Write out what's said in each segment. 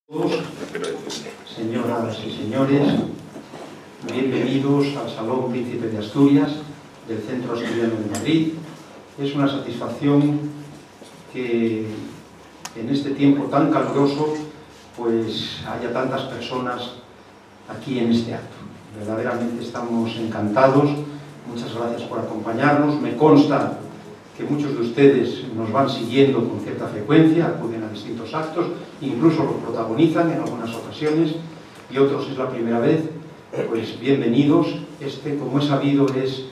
Señoras y señores, bienvenidos al Salón Príncipe de Asturias del Centro Asturiano de Madrid. Es una satisfacción que en este tiempo tan caluroso pues haya tantas personas aquí en este acto. Verdaderamente estamos encantados. Muchas gracias por acompañarnos. Me consta que muchos de ustedes nos van siguiendo con cierta frecuencia, acuden a distintos actos, incluso los protagonizan en algunas ocasiones, y otros es la primera vez. Pues bienvenidos. Este, como he sabido, es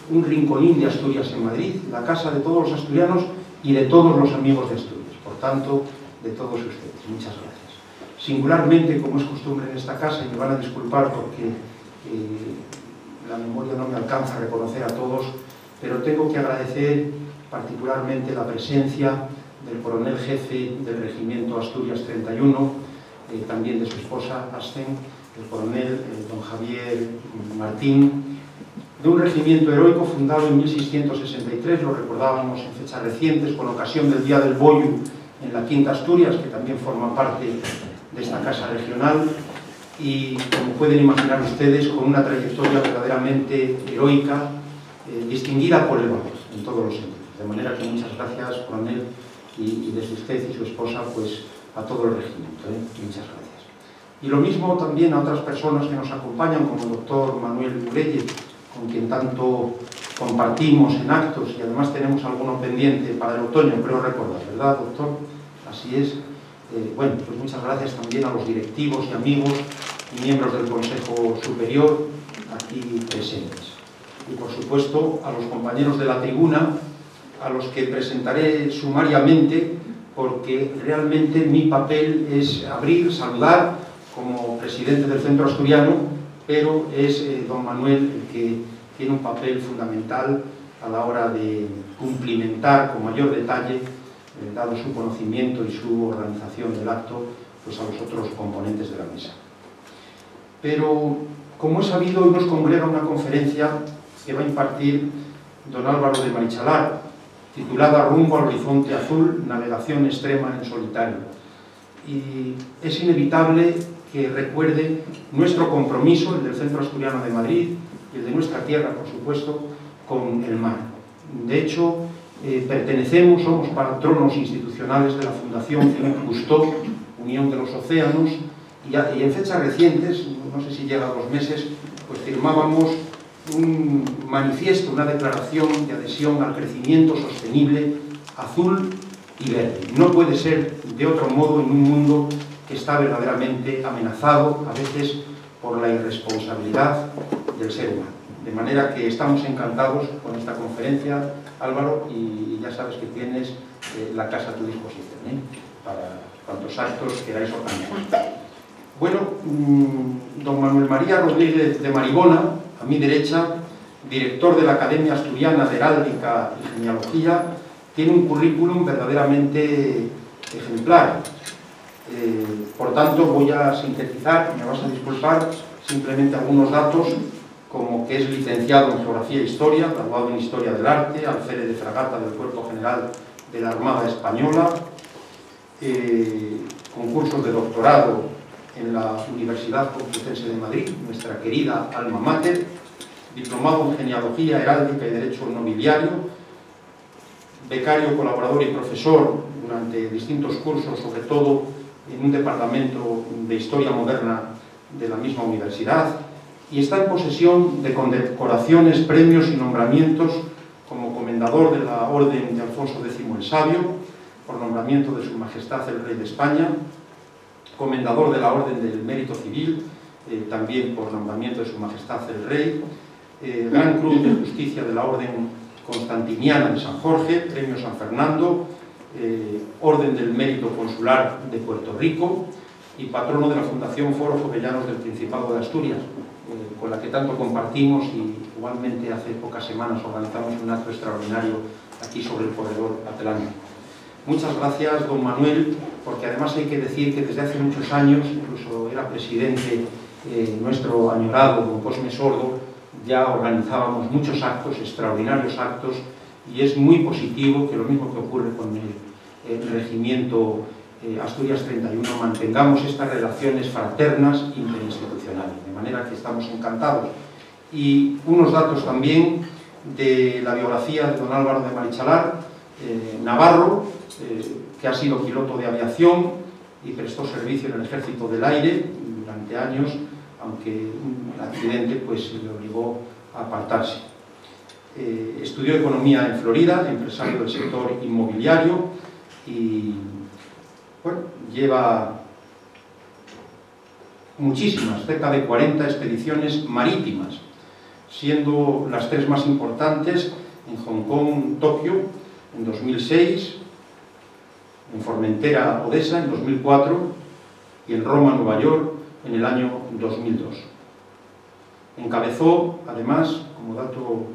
un rinconín de Asturias en Madrid, la casa de todos los asturianos y de todos los amigos de Asturias, por tanto, de todos ustedes. Muchas gracias. Singularmente, como es costumbre en esta casa, y me van a disculpar porque la memoria no me alcanza a reconocer a todos, pero tengo que agradecer particularmente la presencia del coronel jefe del Regimiento Asturias 31, también de su esposa Asten, el coronel don Javier Martín, de un regimiento heroico fundado en 1663, lo recordábamos en fechas recientes, con ocasión del Día del Bollo en la Quinta Asturias, que también forma parte de esta casa regional, y como pueden imaginar ustedes, con una trayectoria verdaderamente heroica, distinguida por el valor, en todos los sentidos. De manera que muchas gracias, coronel, y desde usted y su esposa, pues a todo el regimiento. Muchas gracias. Y lo mismo también a otras personas que nos acompañan, como el doctor Manuel Urelle, con quien tanto compartimos en actos y además tenemos alguno pendiente para el otoño, creo recordar, ¿verdad, doctor? Así es. Bueno, pues muchas gracias también a los directivos y amigos y miembros del Consejo Superior aquí presentes. Y por supuesto a los compañeros de la tribuna, a los que presentaré sumariamente, porque realmente mi papel es abrir, saludar como presidente del Centro Asturiano, pero es don Manuel el que tiene un papel fundamental a la hora de cumplimentar con mayor detalle, dado su conocimiento y su organización del acto, pues a los otros componentes de la mesa. Pero, como he sabido, hoy nos congrega una conferencia que va a impartir don Álvaro de Marichalar, titulada Rumbo al Horizonte Azul, navegación extrema en solitario. Y es inevitable que recuerde nuestro compromiso, el del Centro Asturiano de Madrid, y el de nuestra tierra, por supuesto, con el mar. De hecho, somos patronos institucionales de la Fundación Philippe Cousteau, Unión de los Océanos, y en fechas recientes, no sé si llega a 2 meses, pues firmábamos un manifiesto, una declaración de adhesión al crecimiento sostenible azul y verde. No puede ser de otro modo en un mundo que está verdaderamente amenazado, a veces, por la irresponsabilidad del ser humano. De manera que estamos encantados con esta conferencia, Álvaro, y ya sabes que tienes la casa a tu disposición, para cuantos actos queráis organizar. Bueno, don Manuel María Rodríguez de Maribona, a mi derecha, director de la Academia Asturiana de Heráldica y Genealogía, tiene un currículum verdaderamente ejemplar. Por tanto, voy a sintetizar, me vas a disculpar, simplemente algunos datos, como que es licenciado en Geografía e Historia, graduado en Historia del Arte, alférez de fragata del Cuerpo General de la Armada Española, concursos de doctorado en la Universidad Complutense de Madrid, nuestra querida alma mater, diplomado en Genealogía, Heráldica y Derecho Nobiliario, becario, colaborador y profesor durante distintos cursos, sobre todo en un departamento de Historia Moderna de la misma universidad, y está en posesión de condecoraciones, premios y nombramientos como comendador de la Orden de Alfonso X el Sabio, por nombramiento de Su Majestad el Rey de España, comendador de la Orden del Mérito Civil, también por nombramiento de Su Majestad el Rey, Gran Cruz de Justicia de la Orden Constantiniana de San Jorge, Premio San Fernando, Orden del Mérito Consular de Puerto Rico y patrono de la Fundación Foro Jovellanos del Principado de Asturias, con la que tanto compartimos, y igualmente hace pocas semanas organizamos un acto extraordinario aquí sobre el corredor atlántico. Muchas gracias, don Manuel, porque además hay que decir que desde hace muchos años, incluso era presidente nuestro añorado don Cosme Sordo, ya organizábamos muchos actos, extraordinarios actos, y es muy positivo que lo mismo que ocurre con el regimiento Asturias 31 mantengamos estas relaciones fraternas interinstitucionales, de manera que estamos encantados. Y unos datos también de la biografía de don Álvaro de Marichalar, navarro, que ha sido piloto de aviación y prestó servicio en el Ejército del Aire durante años, aunque un accidente pues le obligó a apartarse. Estudió Economía en Florida, empresario del sector inmobiliario, y bueno, lleva muchísimas, cerca de 40 expediciones marítimas, siendo las 3 más importantes en Hong Kong, Tokio, en 2006, en Formentera, Odessa, en 2004, y en Roma, Nueva York, en el año 2002. Encabezó, además, como dato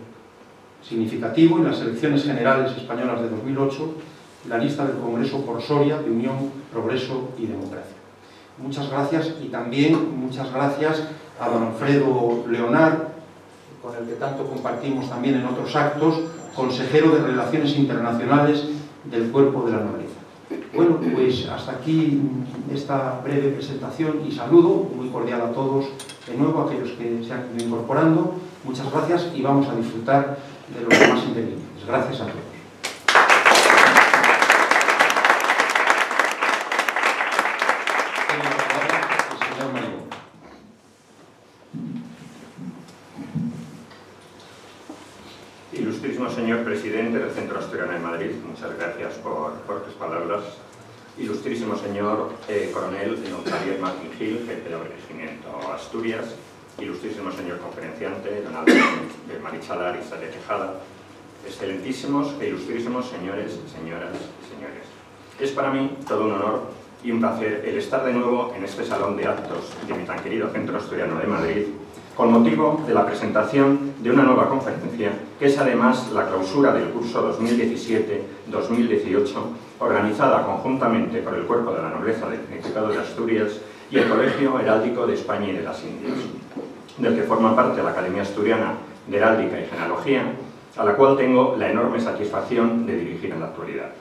significativo, en las elecciones generales españolas de 2008, la lista del Congreso por Soria de Unión, Progreso y Democracia. Muchas gracias, y también muchas gracias a don Alfredo Leonard, con el que tanto compartimos también en otros actos, consejero de Relaciones Internacionales del Cuerpo de la Nobleza. Bueno, pues hasta aquí esta breve presentación y saludo muy cordial a todos, de nuevo a aquellos que se han ido incorporando. Muchas gracias y vamos a disfrutar de los demás intervinientes. Gracias a todos. Ilustrísimo señor presidente del Centro Asturiano de Madrid, muchas gracias por tus palabras. Ilustrísimo señor coronel don Javier Martín Gil, jefe de Regimiento Asturias. Ilustrísimo señor conferenciante don Álvaro de Marichalar y Sade Tejada. Excelentísimos e ilustrísimos señores, señoras y señores. Es para mí todo un honor y un placer el estar de nuevo en este salón de actos de mi tan querido Centro Asturiano de Madrid, con motivo de la presentación de una nueva conferencia, que es además la clausura del curso 2017-2018, organizada conjuntamente por el Cuerpo de la Nobleza del Principado de Asturias y el Colegio Heráldico de España y de las Indias, del que forma parte la Academia Asturiana de Heráldica y Genealogía, a la cual tengo la enorme satisfacción de dirigir en la actualidad.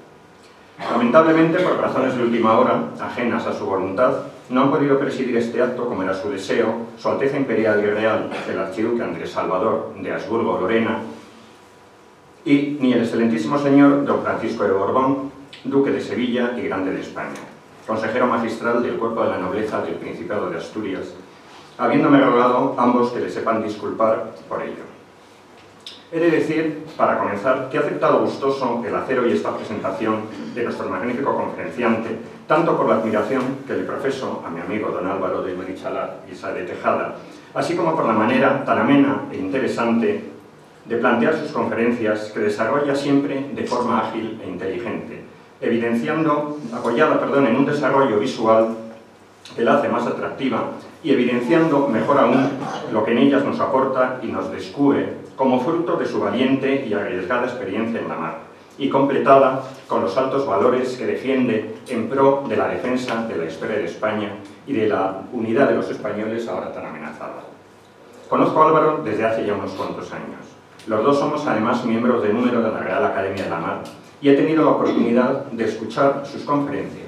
Lamentablemente, por razones de última hora, ajenas a su voluntad, no han podido presidir este acto como era su deseo Su Alteza Imperial y Real el Archiduque Andrés Salvador de Habsburgo-Lorena y ni el excelentísimo señor don Francisco de Borbón, Duque de Sevilla y Grande de España, consejero magistral del Cuerpo de la Nobleza del Principado de Asturias, habiéndome rogado ambos que le sepan disculpar por ello. He de decir, para comenzar, que he aceptado gustoso el hacer hoy esta presentación de nuestro magnífico conferenciante, tanto por la admiración que le profeso a mi amigo don Álvaro de Marichalar y Sade Tejada, así como por la manera tan amena e interesante de plantear sus conferencias, que desarrolla siempre de forma ágil e inteligente, apoyada en un desarrollo visual que la hace más atractiva y evidenciando, mejor aún, lo que en ellas nos aporta y nos descubre como fruto de su valiente y arriesgada experiencia en la mar, y completada con los altos valores que defiende en pro de la defensa de la historia de España y de la unidad de los españoles ahora tan amenazada. Conozco a Álvaro desde hace ya unos cuantos años. Los dos somos además miembros de número de la Real Academia de la Mar y he tenido la oportunidad de escuchar sus conferencias.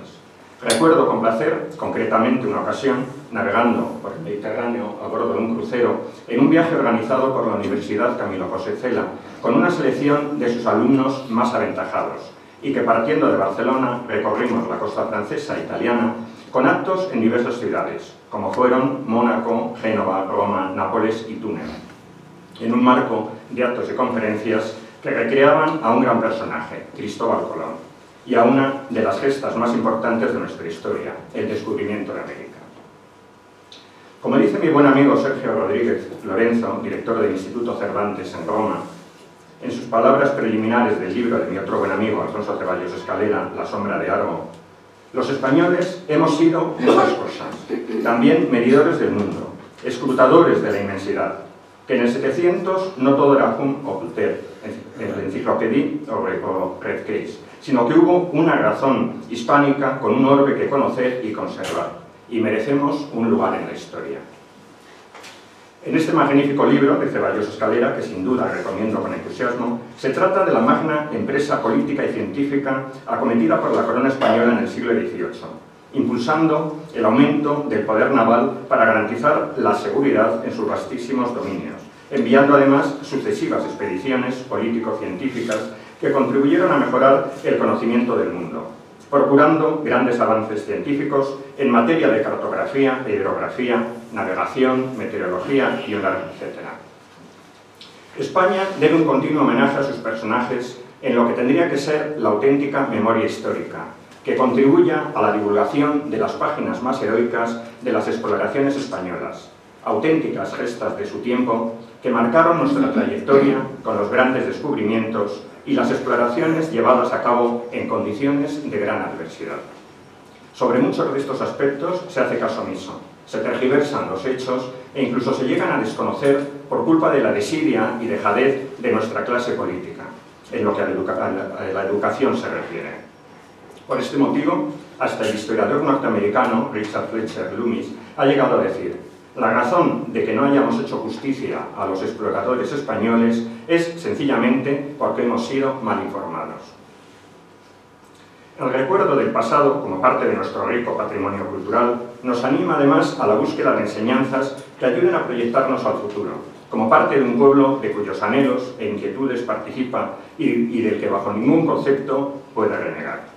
Recuerdo con placer, concretamente, una ocasión, navegando por el Mediterráneo a bordo de un crucero, en un viaje organizado por la Universidad Camilo José Cela, con una selección de sus alumnos más aventajados, y que partiendo de Barcelona recorrimos la costa francesa e italiana con actos en diversas ciudades, como fueron Mónaco, Génova, Roma, Nápoles y Túnez, en un marco de actos y conferencias que recreaban a un gran personaje, Cristóbal Colón, y a una de las gestas más importantes de nuestra historia, el descubrimiento de América. Como dice mi buen amigo Sergio Rodríguez Lorenzo, director del Instituto Cervantes en Roma, en sus palabras preliminares del libro de mi otro buen amigo Alfonso Ceballos Escalera, La sombra de Argo, los españoles hemos sido muchas cosas, también medidores del mundo, escrutadores de la inmensidad, que en el 700 no todo era hum o Voltaire, en la enciclopedia o Red Case, sino que hubo una razón hispánica con un orbe que conocer y conservar, y merecemos un lugar en la historia. En este magnífico libro de Ceballos Escalera, que sin duda recomiendo con entusiasmo, se trata de la magna empresa política y científica acometida por la corona española en el siglo XVIII, impulsando el aumento del poder naval para garantizar la seguridad en sus vastísimos dominios, enviando además sucesivas expediciones político-científicas que contribuyeron a mejorar el conocimiento del mundo, procurando grandes avances científicos en materia de cartografía e hidrografía, navegación, meteorología y un largo etcétera. España debe un continuo homenaje a sus personajes en lo que tendría que ser la auténtica memoria histórica, que contribuya a la divulgación de las páginas más heroicas de las exploraciones españolas, auténticas gestas de su tiempo que marcaron nuestra trayectoria con los grandes descubrimientos y las exploraciones llevadas a cabo en condiciones de gran adversidad. Sobre muchos de estos aspectos se hace caso omiso, se tergiversan los hechos e incluso se llegan a desconocer por culpa de la desidia y dejadez de nuestra clase política, en lo que a la educación se refiere. Por este motivo, hasta el historiador norteamericano Richard Fletcher Loomis ha llegado a decir: la razón de que no hayamos hecho justicia a los exploradores españoles es sencillamente porque hemos sido mal informados. El recuerdo del pasado, como parte de nuestro rico patrimonio cultural, nos anima además a la búsqueda de enseñanzas que ayuden a proyectarnos al futuro, como parte de un pueblo de cuyos anhelos e inquietudes participa y del que bajo ningún concepto puede renegar.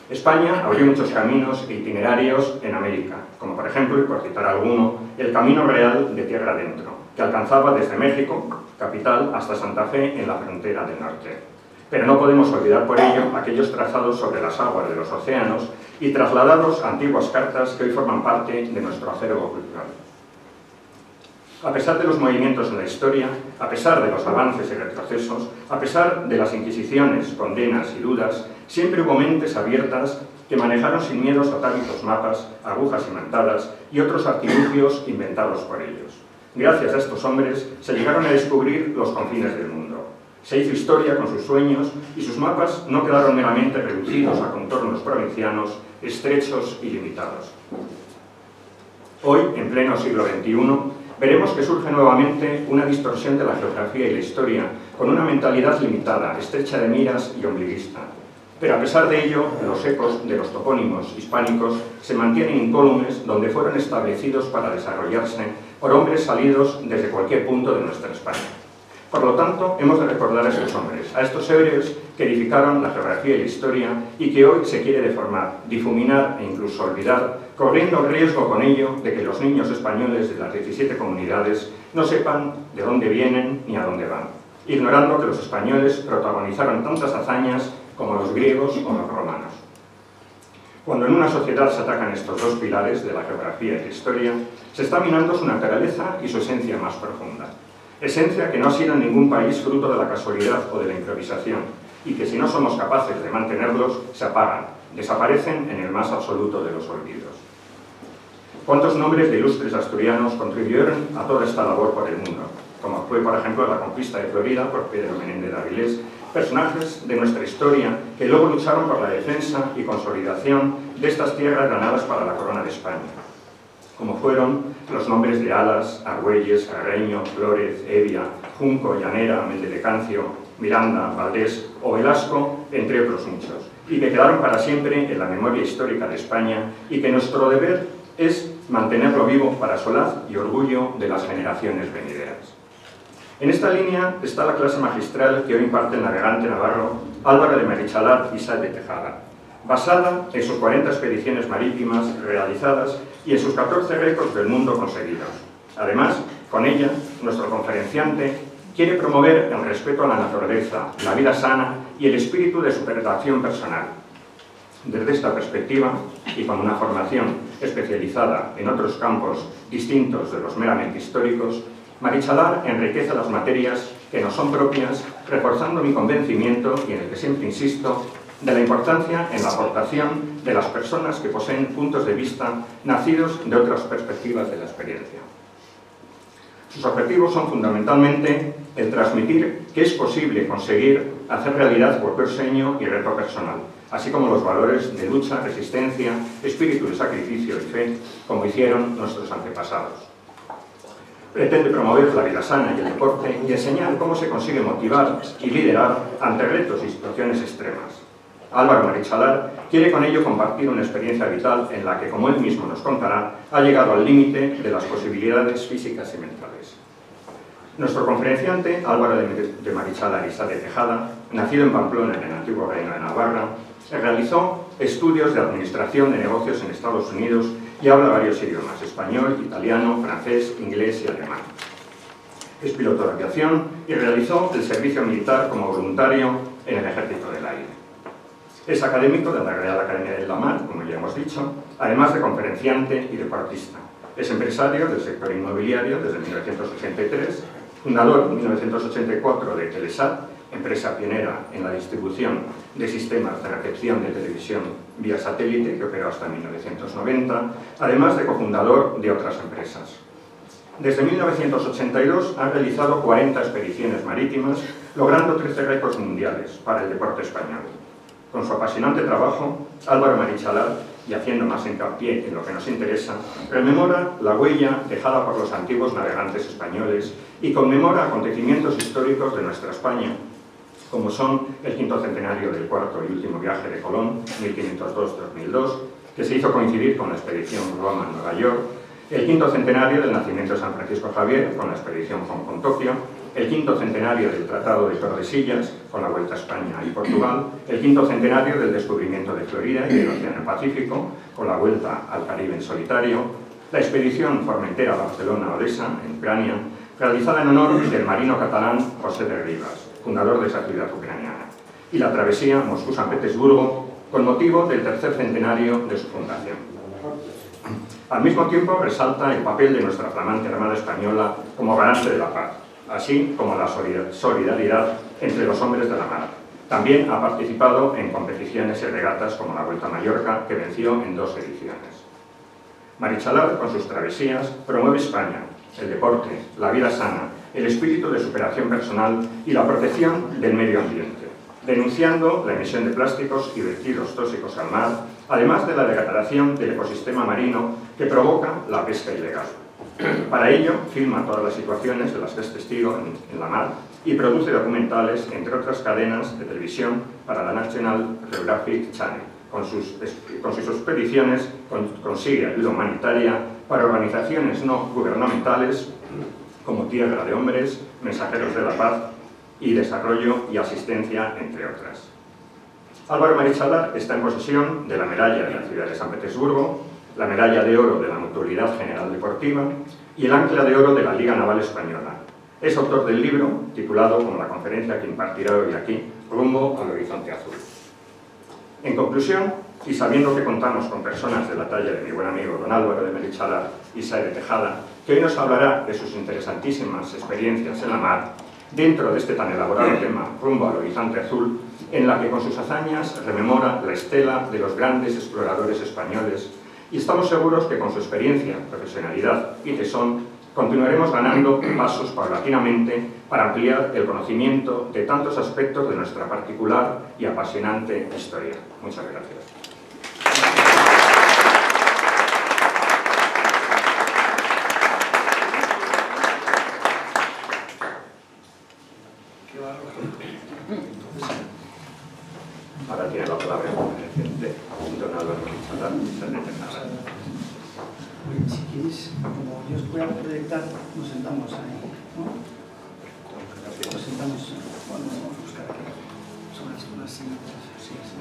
España abrió muchos caminos e itinerarios en América, como por ejemplo, y por citar alguno, el Camino Real de Tierra Adentro, que alcanzaba desde México, capital, hasta Santa Fe en la frontera del norte. Pero no podemos olvidar por ello aquellos trazados sobre las aguas de los océanos y trasladados a antiguas cartas que hoy forman parte de nuestro acervo cultural. A pesar de los movimientos en la historia, a pesar de los avances y retrocesos, a pesar de las inquisiciones, condenas y dudas, siempre hubo mentes abiertas que manejaron sin miedo satánicos mapas, agujas imantadas y otros artilugios inventados por ellos. Gracias a estos hombres se llegaron a descubrir los confines del mundo. Se hizo historia con sus sueños y sus mapas no quedaron meramente reducidos a contornos provincianos, estrechos y limitados. Hoy, en pleno siglo XXI, veremos que surge nuevamente una distorsión de la geografía y la historia, con una mentalidad limitada, estrecha de miras y ombliguista. Pero a pesar de ello, los ecos de los topónimos hispánicos se mantienen incólumes donde fueron establecidos para desarrollarse por hombres salidos desde cualquier punto de nuestra España. Por lo tanto, hemos de recordar a esos hombres, a estos héroes que edificaron la geografía y la historia y que hoy se quiere deformar, difuminar e incluso olvidar, corriendo el riesgo con ello de que los niños españoles de las 17 comunidades no sepan de dónde vienen ni a dónde van, ignorando que los españoles protagonizaron tantas hazañas como los griegos o los romanos. Cuando en una sociedad se atacan estos dos pilares de la geografía y la historia, se está minando su naturaleza y su esencia más profunda. Esencia que no ha sido en ningún país fruto de la casualidad o de la improvisación, y que si no somos capaces de mantenerlos, se apagan, desaparecen en el más absoluto de los olvidos. ¿Cuántos nombres de ilustres asturianos contribuyeron a toda esta labor por el mundo? Como fue, por ejemplo, la conquista de Florida por Pedro Menéndez de Avilés, personajes de nuestra historia que luego lucharon por la defensa y consolidación de estas tierras ganadas para la corona de España, como fueron los nombres de Alas, Argüelles, Carreño, Flórez, Evia, Junco, Llanera, Mendelecancio, Miranda, Valdés o Velasco, entre otros muchos, y que quedaron para siempre en la memoria histórica de España y que nuestro deber es mantenerlo vivo para solaz y orgullo de las generaciones venideras. En esta línea está la clase magistral que hoy imparte el navegante navarro Álvaro de Marichalar y Sáez de Tejada, basada en sus 40 expediciones marítimas realizadas y en sus 14 récords del mundo conseguidos. Además, con ella, nuestro conferenciante quiere promover el respeto a la naturaleza, la vida sana y el espíritu de superación personal. Desde esta perspectiva, y con una formación especializada en otros campos distintos de los meramente históricos, Marichalar enriquece las materias que nos son propias, reforzando mi convencimiento, y en el que siempre insisto, de la importancia en la aportación de las personas que poseen puntos de vista nacidos de otras perspectivas de la experiencia. Sus objetivos son fundamentalmente el transmitir que es posible conseguir hacer realidad cualquier sueño y reto personal, así como los valores de lucha, resistencia, espíritu de sacrificio y fe, como hicieron nuestros antepasados. Pretende promover la vida sana y el deporte y enseñar cómo se consigue motivar y liderar ante retos y situaciones extremas. Álvaro Marichalar quiere con ello compartir una experiencia vital en la que, como él mismo nos contará, ha llegado al límite de las posibilidades físicas y mentales. Nuestro conferenciante, Álvaro de Marichalar y Sá de Tejada, nacido en Pamplona, en el antiguo Reino de Navarra, realizó estudios de administración de negocios en Estados Unidos y habla varios idiomas: español, italiano, francés, inglés y alemán. Es piloto de aviación y realizó el servicio militar como voluntario en el Ejército del Aire. Es académico de la Real Academia de la Mar, como ya hemos dicho, además de conferenciante y deportista. Es empresario del sector inmobiliario desde 1983, fundador en 1984 de Telesat, empresa pionera en la distribución de sistemas de recepción de televisión vía satélite, que operó hasta 1990, además de cofundador de otras empresas. Desde 1982 ha realizado 40 expediciones marítimas, logrando 13 récords mundiales para el deporte español. Con su apasionante trabajo, Álvaro Marichalar, y haciendo más hincapié en lo que nos interesa, rememora la huella dejada por los antiguos navegantes españoles y conmemora acontecimientos históricos de nuestra España, como son el 5º centenario del cuarto y último viaje de Colón, 1502-2002, que se hizo coincidir con la expedición Roma-Nueva York, el 5º centenario del nacimiento de San Francisco Javier, con la expedición Hong Kong-Tokio, el 5º centenario del Tratado de Tordesillas, con la Vuelta a España y Portugal, el 5º centenario del descubrimiento de Florida y del Océano Pacífico, con la Vuelta al Caribe en solitario, la expedición Formentera-Barcelona-Odessa, en Ucrania, realizada en honor del marino catalán José de Rivas, fundador de esa ciudad ucraniana, y la travesía Moscú-San Petersburgo, con motivo del 3er centenario de su fundación. Al mismo tiempo, resalta el papel de nuestra flamante Armada Española como garante de la paz, así como la solidaridad entre los hombres de la mar. También ha participado en competiciones y regatas como la Vuelta a Mallorca, que venció en 2 ediciones. Marichalar, con sus travesías, promueve España, el deporte, la vida sana, el espíritu de superación personal y la protección del medio ambiente, denunciando la emisión de plásticos y vertidos tóxicos al mar, además de la degradación del ecosistema marino que provoca la pesca ilegal. Para ello, filma todas las situaciones de las que es testigo en la mar y produce documentales, entre otras cadenas de televisión, para la National Geographic Channel. Con sus expediciones consigue ayuda humanitaria para organizaciones no gubernamentales como Tierra de Hombres, Mensajeros de la Paz y Desarrollo y Asistencia, entre otras. Álvaro Marichalar está en posesión de la medalla de la ciudad de San Petersburgo, la medalla de oro de la Mutualidad General Deportiva y el ancla de oro de la Liga Naval Española. Es autor del libro, titulado como la conferencia que impartirá hoy aquí, Rumbo al Horizonte Azul. En conclusión, y sabiendo que contamos con personas de la talla de mi buen amigo don Álvaro de Marichalar y Sá de Tejada, que hoy nos hablará de sus interesantísimas experiencias en la mar, dentro de este tan elaborado tema, Rumbo al Horizonte Azul, en la que con sus hazañas rememora la estela de los grandes exploradores españoles, y estamos seguros que con su experiencia, profesionalidad y tesón continuaremos ganando pasos paulatinamente para ampliar el conocimiento de tantos aspectos de nuestra particular y apasionante historia. Muchas gracias. Ahora tiene la palabra el don Álvaro Marichalar y Sá de Tejada. Si queréis, como yo os voy a proyectar, nos sentamos ahí, ¿no? Nos sentamos, bueno, vamos a buscar aquí, son unas sillas, sí, sí.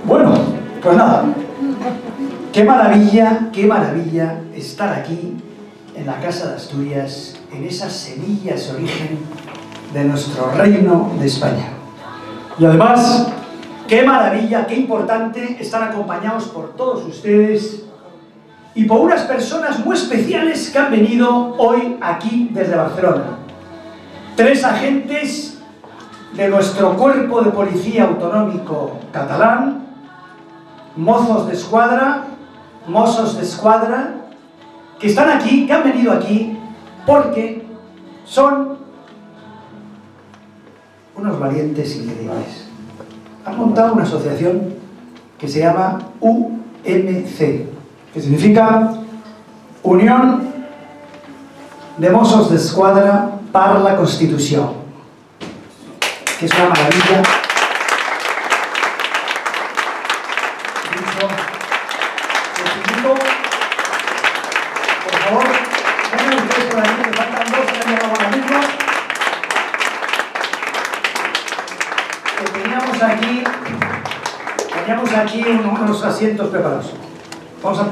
Bueno, pues nada, qué maravilla estar aquí en la Casa de Asturias, en esas semillas origen de nuestro reino de España. Y además, qué maravilla, qué importante estar acompañados por todos ustedes y por unas personas muy especiales que han venido hoy aquí desde Barcelona. 3 agentes de nuestro cuerpo de policía autonómico catalán, mozos de escuadra, que están aquí, que han venido aquí porque son unos valientes increíbles. Han montado una asociación que se llama UMC, que significa Unión de Mossos d'Esquadra para la Constitución, que es una maravilla. Por favor, vengan ustedes por aquí, me faltan 2 que han llegado ahora mismo. Teníamos aquí unos asientos preparados. Vamos a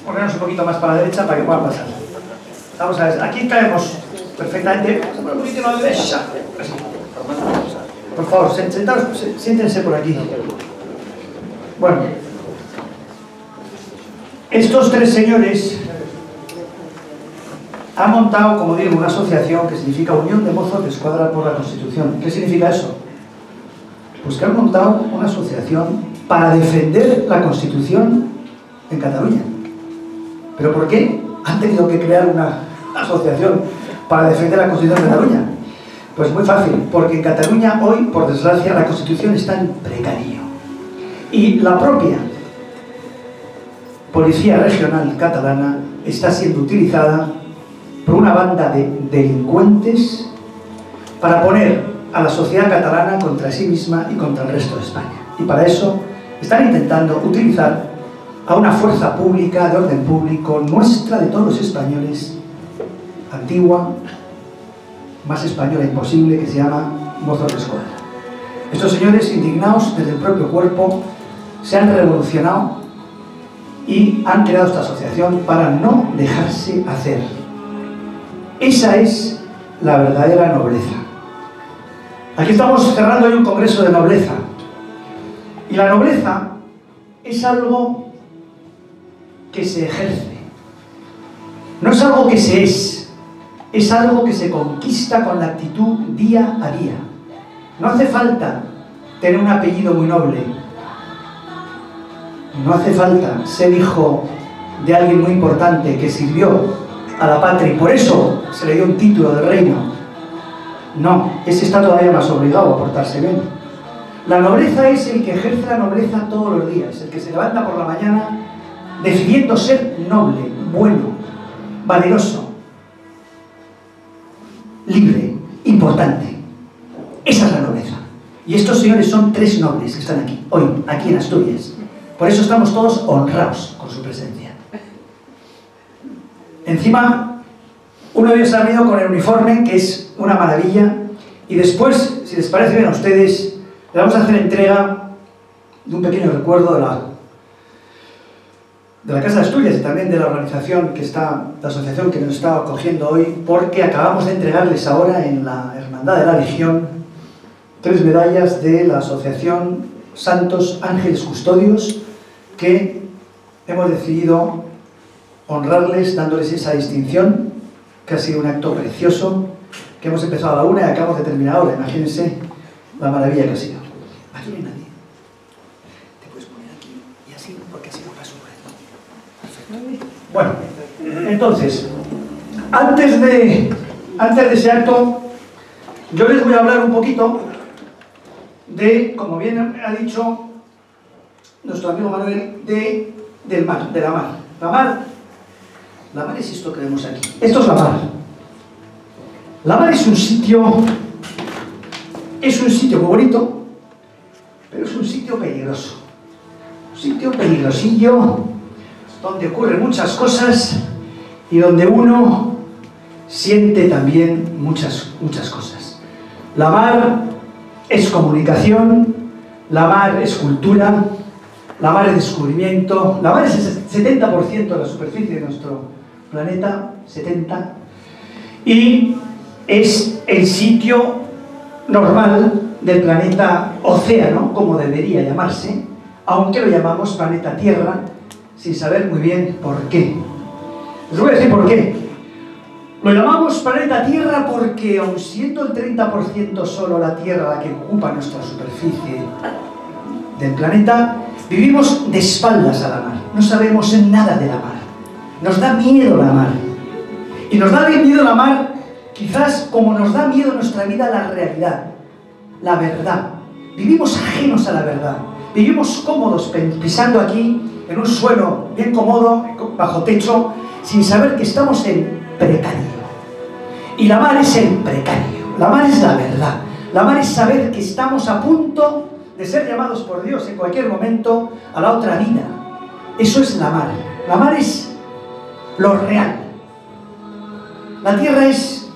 ponernos un poquito más para la derecha para que puedan pasar. Vamos a ver, aquí caemos perfectamente. Vamos a poner un poquito a la derecha. Así. Por favor, siéntense por aquí. Bueno, estos 3 señores han montado, como digo, una asociación que significa Unión de Mozos d'Esquadra por la Constitución. ¿Qué significa eso? Pues que han montado una asociación para defender la Constitución en Cataluña. ¿Pero por qué han tenido que crear una asociación para defender la Constitución en Cataluña? Pues muy fácil, porque en Cataluña hoy, por desgracia, la Constitución está en precario. Y la propia Policía Regional Catalana está siendo utilizada por una banda de delincuentes para poner a la sociedad catalana contra sí misma y contra el resto de España. Y para eso están intentando utilizar a una fuerza pública, de orden público, nuestra, de todos los españoles, antigua, más española imposible, que se llama Mozos d'Esquadra. Estos señores, indignados desde el propio cuerpo, se han revolucionado y han creado esta asociación para no dejarse hacer. Esa es la verdadera nobleza. Aquí estamos cerrando hoy un congreso de nobleza. Y la nobleza es algo que se ejerce. No es algo que se es algo que se conquista con la actitud día a día. No hace falta tener un apellido muy noble. No hace falta ser hijo de alguien muy importante que sirvió a la patria y por eso se le dio un título de reino. No, ese está todavía más obligado a portarse bien. La nobleza es el que ejerce la nobleza todos los días, el que se levanta por la mañana decidiendo ser noble, bueno, valeroso, libre, importante. Esa es la nobleza. Y estos señores son 3 nobles que están aquí, hoy, aquí en Asturias. Por eso estamos todos honrados con su presencia. Encima, uno de ellos ha venido con el uniforme, que es una maravilla, y después, si les parece bien a ustedes, le vamos a hacer entrega de un pequeño recuerdo de la Casa de Asturias y también de la organización que está, la asociación que nos está acogiendo hoy, porque acabamos de entregarles ahora en la Hermandad de la Legión 3 medallas de la Asociación Santos Ángeles Custodios, que hemos decidido honrarles dándoles esa distinción, que ha sido un acto precioso, que hemos empezado a la 1 y acabamos de terminar ahora. Imagínense la maravilla que ha sido. Aquí no hay nadie. Te puedes poner aquí y así, porque así no paso por ahí. Perfecto. Bueno, entonces, antes de ese acto, yo les voy a hablar un poquito de, como bien ha dicho nuestro amigo Manuel, del mar, de la mar. La mar es esto que vemos aquí. Esto es la mar. La mar es un sitio es un sitio muy bonito, pero es un sitio peligroso. Un sitio peligrosillo, donde ocurren muchas cosas y donde uno siente también muchas cosas. La mar es comunicación, la mar es cultura, la mar es descubrimiento, la mar es el 70% de la superficie de nuestro planeta, 70%, y es el sitio normal del planeta océano, como debería llamarse, aunque lo llamamos planeta Tierra, sin saber muy bien por qué. Les voy a decir por qué. Lo llamamos planeta Tierra porque, aun siendo el 30% solo la Tierra la que ocupa nuestra superficie del planeta, vivimos de espaldas a la mar. No sabemos nada de la mar. Nos da miedo la mar. Y nos da miedo la mar, quizás como nos da miedo en nuestra vida la realidad, la verdad. Vivimos ajenos a la verdad. Vivimos cómodos pisando aquí, en un suelo bien cómodo, bajo techo, sin saber que estamos en precario. Y la mar es el precario. La mar es la verdad. La mar es saber que estamos a punto de ser llamados por Dios en cualquier momento a la otra vida. Eso es la mar. La mar es lo real. La tierra es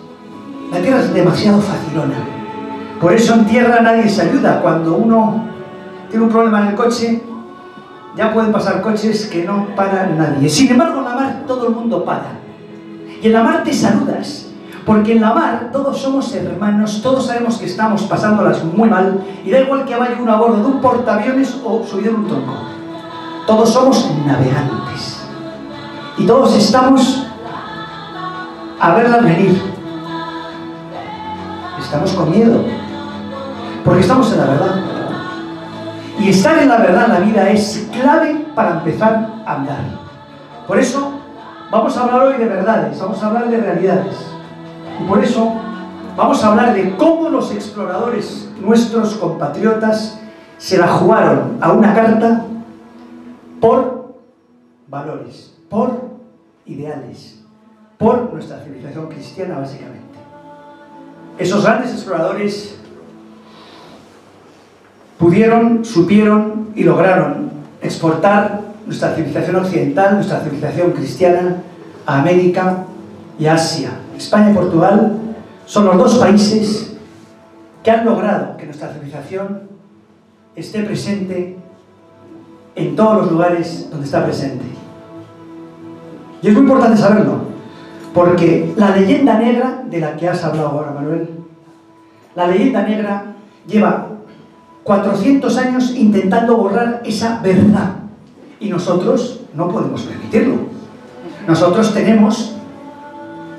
demasiado facilona. Por eso en tierra nadie se ayuda. Cuando uno tiene un problema en el coche, ya pueden pasar coches que no para nadie. Sin embargo, en la mar todo el mundo para. Y en la mar te saludas. Porque en la mar todos somos hermanos, todos sabemos que estamos pasándolas muy mal, y da igual que vaya uno a bordo de un portaaviones o subido en un tronco. Todos somos navegantes. Y todos estamos a verlas venir. Estamos con miedo. Porque estamos en la verdad. Y estar en la verdad en la vida es clave para empezar a andar. Por eso vamos a hablar hoy de verdades, vamos a hablar de realidades. Y por eso vamos a hablar de cómo los exploradores, nuestros compatriotas, se la jugaron a una carta por valores, por ideales, por nuestra civilización cristiana, básicamente. Esos grandes exploradores pudieron, supieron y lograron exportar nuestra civilización occidental, nuestra civilización cristiana, a América y Asia. España y Portugal son los dos países que han logrado que nuestra civilización esté presente en todos los lugares donde está presente. Y es muy importante saberlo, porque la leyenda negra de la que has hablado ahora, Manuel, la leyenda negra lleva 400 años intentando borrar esa verdad, y nosotros no podemos permitirlo. Nosotros tenemos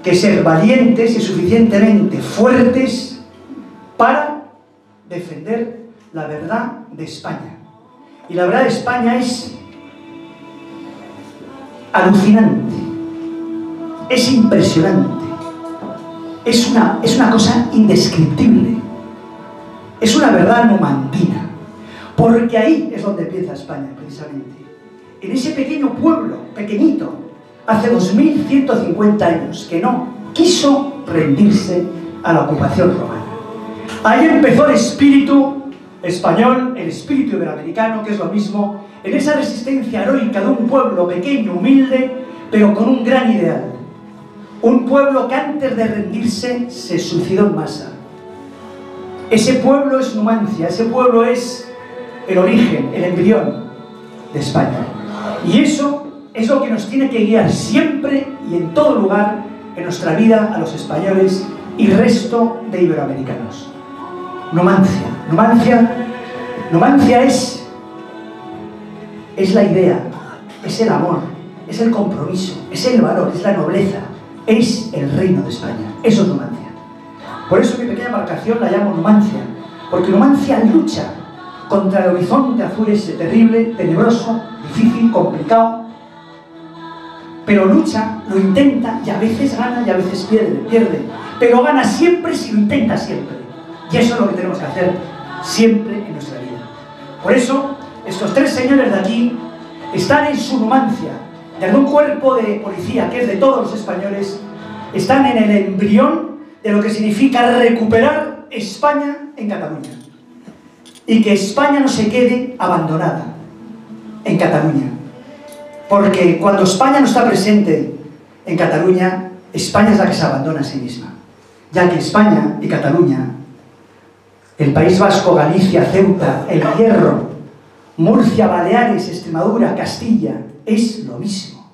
que ser valientes y suficientemente fuertes para defender la verdad de España. Y la verdad de España es alucinante, es impresionante, es una cosa indescriptible, es una verdad numantina, porque ahí es donde empieza España, precisamente, en ese pequeño pueblo, pequeñito, hace 2150 años, que no quiso rendirse a la ocupación romana. Ahí empezó el espíritu español, el espíritu iberoamericano, que es lo mismo, en esa resistencia heroica de un pueblo pequeño, humilde, pero con un gran ideal. Un pueblo que antes de rendirse se suicidó en masa. Ese pueblo es Numancia, ese pueblo es el origen, el embrión de España. Y eso es lo que nos tiene que guiar siempre y en todo lugar en nuestra vida a los españoles y resto de iberoamericanos. Numancia. Numancia es la idea, es el amor, es el compromiso, es el valor, es la nobleza, es el reino de España. Eso es Numancia. Por eso mi pequeña embarcación la llamo Numancia, porque Numancia lucha contra el horizonte azul ese terrible, tenebroso, difícil, complicado, pero lucha, lo intenta, y a veces gana y a veces pierde, pero gana siempre si lo intenta siempre. Y eso es lo que tenemos que hacer siempre en nuestra vida. Por eso, estos tres señores de aquí están en su Numancia, desde un cuerpo de policía que es de todos los españoles, están en el embrión de lo que significa recuperar instalar España en Cataluña y que España no se quede abandonada en Cataluña, porque cuando España no está presente en Cataluña, España es la que se abandona a sí misma, ya que España y Cataluña, el País Vasco, Galicia, Ceuta, El Hierro, Murcia, Baleares, Extremadura, Castilla, es lo mismo.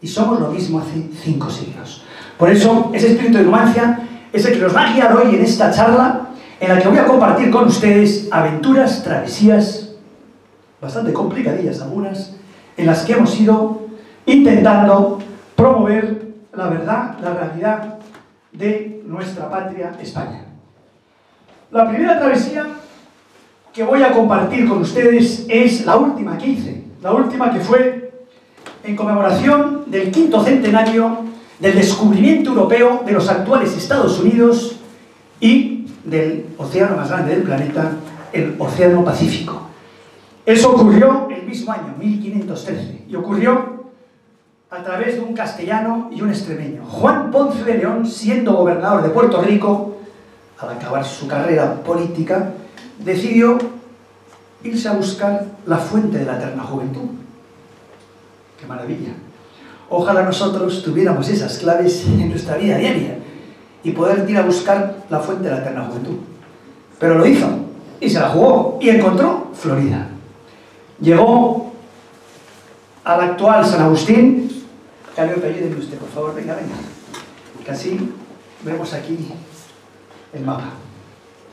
Y somos lo mismo hace 5 siglos. Por eso, ese espíritu de Numancia es el que nos va a guiar hoy en esta charla, en la que voy a compartir con ustedes aventuras, travesías, bastante complicadillas algunas, en las que hemos ido intentando promover la verdad, la realidad de nuestra patria España. La primera travesía que voy a compartir con ustedes es la última que hice, la última que fue en conmemoración del 5º centenario del descubrimiento europeo de los actuales Estados Unidos y del océano más grande del planeta, el Océano Pacífico. Eso ocurrió el mismo año, 1513, y ocurrió a través de un castellano y un extremeño. Juan Ponce de León, siendo gobernador de Puerto Rico, al acabar su carrera política, decidió irse a buscar la fuente de la eterna juventud. ¡Qué maravilla! Ojalá nosotros tuviéramos esas claves en nuestra vida diaria y poder ir a buscar la fuente de la eterna juventud. Pero lo hizo y se la jugó y encontró Florida. Llegó al actual San Agustín. Calio, ayúdenme usted, por favor, venga, venga. Que así vemos aquí el mapa.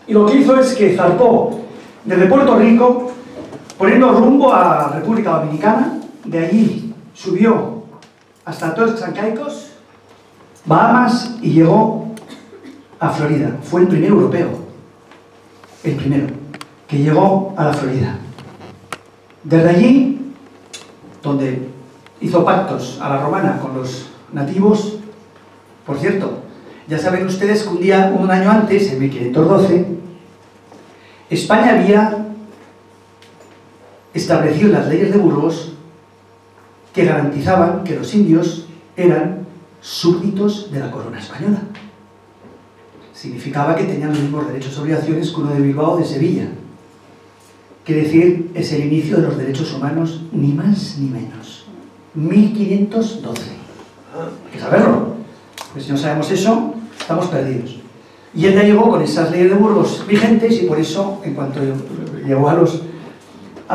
Y lo que hizo es que zarpó desde Puerto Rico, poniendo rumbo a República Dominicana. De allí subió hasta Turks and Caicos, Bahamas, y llegó a Florida. Fue el primer europeo, el primero, que llegó a la Florida. Desde allí, donde hizo pactos a la romana con los nativos, por cierto, ya saben ustedes que un año antes, en 1512, España había establecido las leyes de Burgos que garantizaban que los indios eran súbditos de la corona española. Significaba que tenían los mismos derechos y obligaciones que uno de Bilbao o de Sevilla. Quiere decir, es el inicio de los derechos humanos, ni más ni menos. 1512. Hay que saberlo, porque si no sabemos eso, estamos perdidos. Y él ya llegó con esas leyes de Burgos vigentes, y por eso, en cuanto llegó a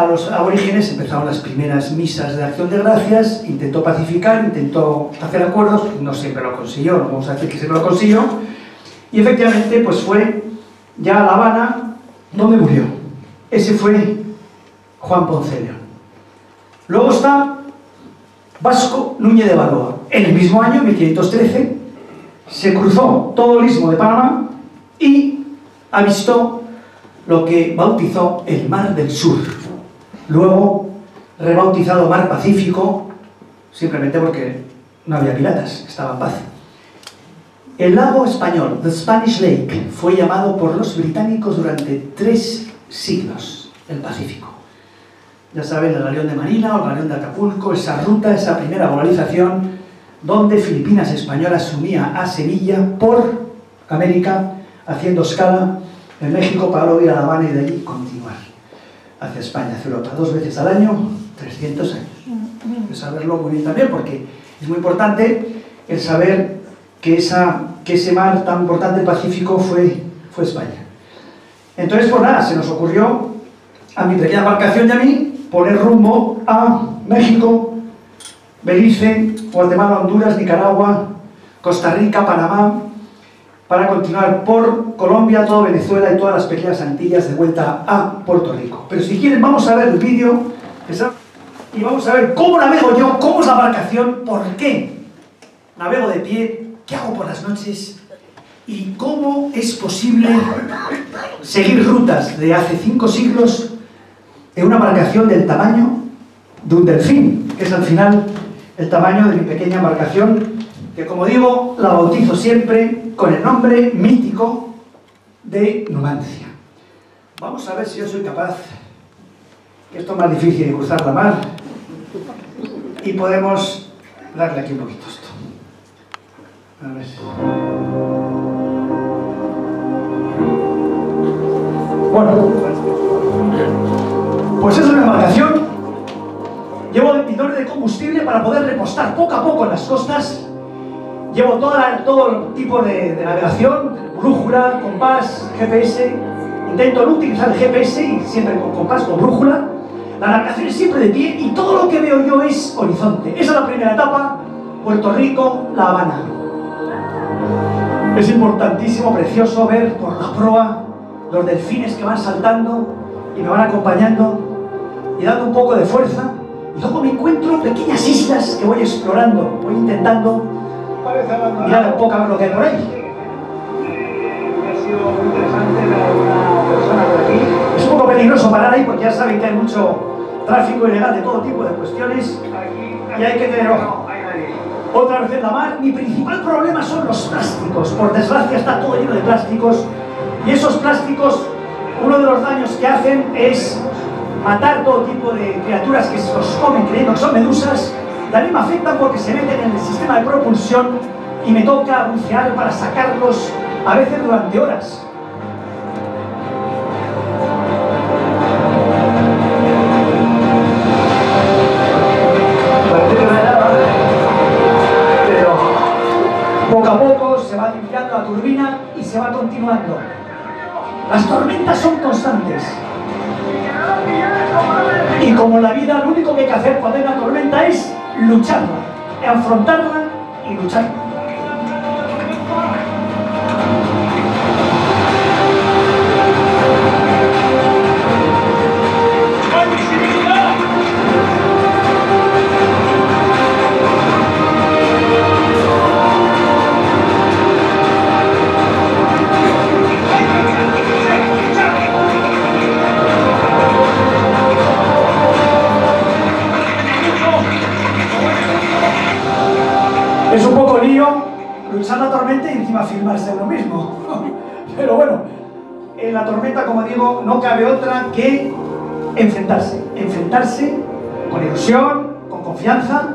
los aborígenes, empezaron las primeras misas de acción de gracias, intentó pacificar, intentó hacer acuerdos, no siempre lo consiguió, no vamos a decir que siempre lo consiguió, y efectivamente pues fue ya a La Habana donde murió. Ese fue Juan Ponce de León. Luego está Vasco Núñez de Balboa. En el mismo año, 1513, se cruzó todo el istmo de Panamá y avistó lo que bautizó el Mar del Sur, luego rebautizado Mar Pacífico, simplemente porque no había piratas, estaba en paz. El lago español, the Spanish Lake, fue llamado por los británicos durante 3 siglos, el Pacífico. Ya saben, el galeón de Manila o el galeón de Acapulco, esa ruta, esa primera globalización, donde Filipinas españolas se unía a Sevilla por América, haciendo escala en México para luego ir a La Habana y de allí continuar hacia España, hacia Europa, 2 veces al año, 300 años. Hay que saberlo muy bien también, porque es muy importante el saber que ese mar tan importante, el Pacífico, fue España. Entonces, pues nada, se nos ocurrió a mi pequeña embarcación y a mí poner rumbo a México, Belice, Guatemala, Honduras, Nicaragua, Costa Rica, Panamá, para continuar por Colombia, todo Venezuela y todas las pequeñas Antillas de vuelta a Puerto Rico. Pero si quieren, vamos a ver el vídeo y vamos a ver cómo navego yo, cómo es la embarcación, por qué navego de pie, qué hago por las noches y cómo es posible seguir rutas de hace 5 siglos en una embarcación del tamaño de un delfín, que es al final el tamaño de mi pequeña embarcación, que como digo, la bautizo siempre con el nombre mítico de Numancia. Vamos a ver si yo soy capaz, que esto es más difícil de cruzar la mar, y podemos darle aquí un poquito esto. A ver. Bueno, pues esa es una embarcación. Llevo bidón de combustible para poder repostar poco a poco en las costas. Llevo todo tipo de navegación, brújula, compás, GPS. Intento no utilizar el GPS y siempre con compás, con brújula. La navegación es siempre de pie y todo lo que veo yo es horizonte. Esa es la primera etapa, Puerto Rico, La Habana. Es importantísimo, precioso ver por la proa los delfines que van saltando y me van acompañando y dando un poco de fuerza. Y luego me encuentro pequeñas islas que voy explorando, voy intentando mirar un poco a ver lo que hay por ahí. Ha sido muy interesante ver a una persona por aquí. Es un poco peligroso parar ahí porque ya saben que hay mucho tráfico ilegal de todo tipo de cuestiones y hay que tener ojo. Otra vez en la mar, mi principal problema son los plásticos. Por desgracia está todo lleno de plásticos y esos plásticos, uno de los daños que hacen es matar todo tipo de criaturas que se los comen creyendo que son medusas. También me afectan porque se meten en el sistema de propulsión y me toca bucear para sacarlos a veces durante horas. Pero poco a poco se va limpiando la turbina y se va continuando. Las tormentas son constantes. Y como en la vida, lo único que hay que hacer cuando hay una tormenta es lucharla, afrontarla y lucharla. Es un poco lío luchar la tormenta y encima filmarse lo mismo. Pero bueno, en la tormenta, como digo, no cabe otra que enfrentarse. Enfrentarse con ilusión, con confianza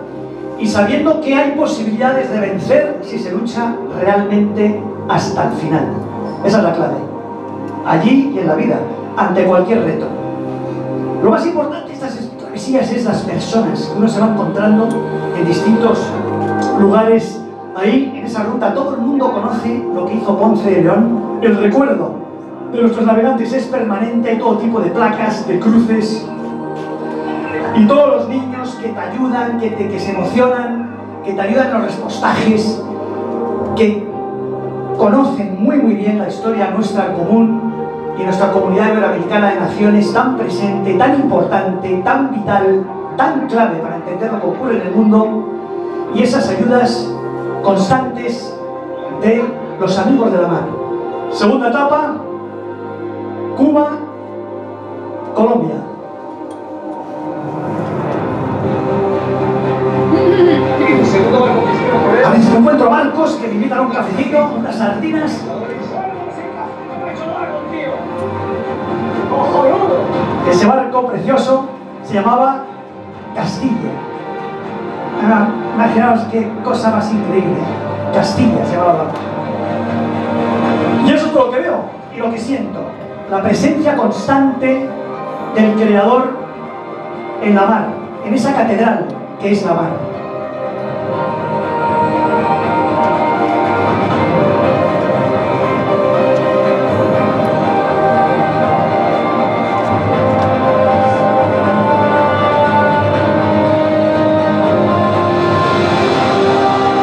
y sabiendo que hay posibilidades de vencer si se lucha realmente hasta el final. Esa es la clave. Allí y en la vida, ante cualquier reto. Lo más importante de estas travesías es las personas que uno se va encontrando en distintos lugares. Ahí, en esa ruta, todo el mundo conoce lo que hizo Ponce de León. El recuerdo de nuestros navegantes es permanente, hay todo tipo de placas, de cruces. Y todos los niños que te ayudan, que se emocionan, que te ayudan en los repostajes, que conocen muy bien la historia nuestra común y nuestra comunidad iberoamericana de naciones, tan presente, tan importante, tan vital, tan clave para entender lo que ocurre en el mundo. Y esas ayudas constantes de los amigos de la mar. Segunda etapa, Cuba, Colombia. A veces me encuentro barcos que me invitan a un cafecito, unas sardinas. Ese barco precioso se llamaba Castilla. Imaginaos qué cosa más increíble. Castilla se llamaba el barco. Y eso es todo lo que veo y lo que siento. La presencia constante del Creador en la mar, en esa catedral que es la mar.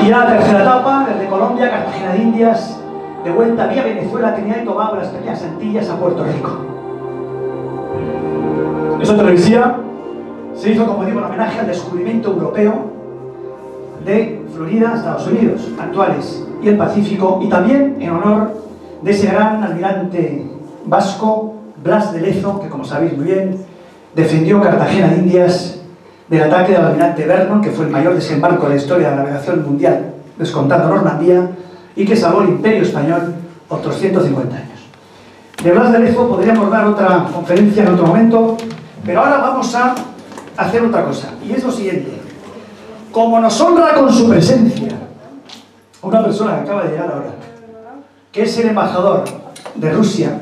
Y la tercera etapa, desde Colombia, Cartagena de Indias, de vuelta vía Venezuela, Trinidad y Tobago, las pequeñas Antillas, a Puerto Rico. Esta travesía se hizo, como digo, en homenaje al descubrimiento europeo de Florida, Estados Unidos, actuales, y el Pacífico, y también en honor de ese gran almirante vasco, Blas de Lezo, que, como sabéis muy bien, defendió Cartagena de Indias del ataque del almirante Vernon, que fue el mayor desembarco de la historia de la navegación mundial, descontando Normandía, y que salvó el Imperio Español otros 150 años. De Blas de Lezo podríamos dar otra conferencia en otro momento, pero ahora vamos a hacer otra cosa, y es lo siguiente. Como nos honra con su presencia una persona que acaba de llegar ahora, que es el embajador de Rusia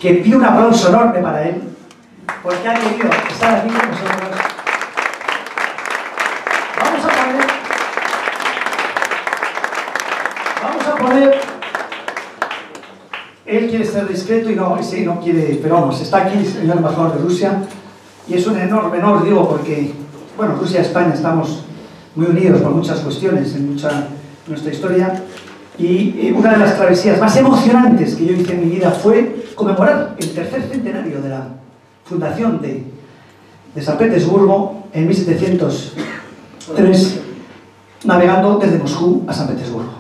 que pido un aplauso enorme para él, porque ha querido estar aquí con nosotros. Vamos a poner... Él quiere ser discreto y no quiere, pero vamos, está aquí el señor embajador de Rusia, y es un enorme honor, digo, porque, bueno, Rusia y España estamos muy unidos por muchas cuestiones en nuestra historia, y una de las travesías más emocionantes que yo hice en mi vida fue conmemorar el tercer centenario de la fundación de San Petersburgo en 1703, navegando desde Moscú a San Petersburgo.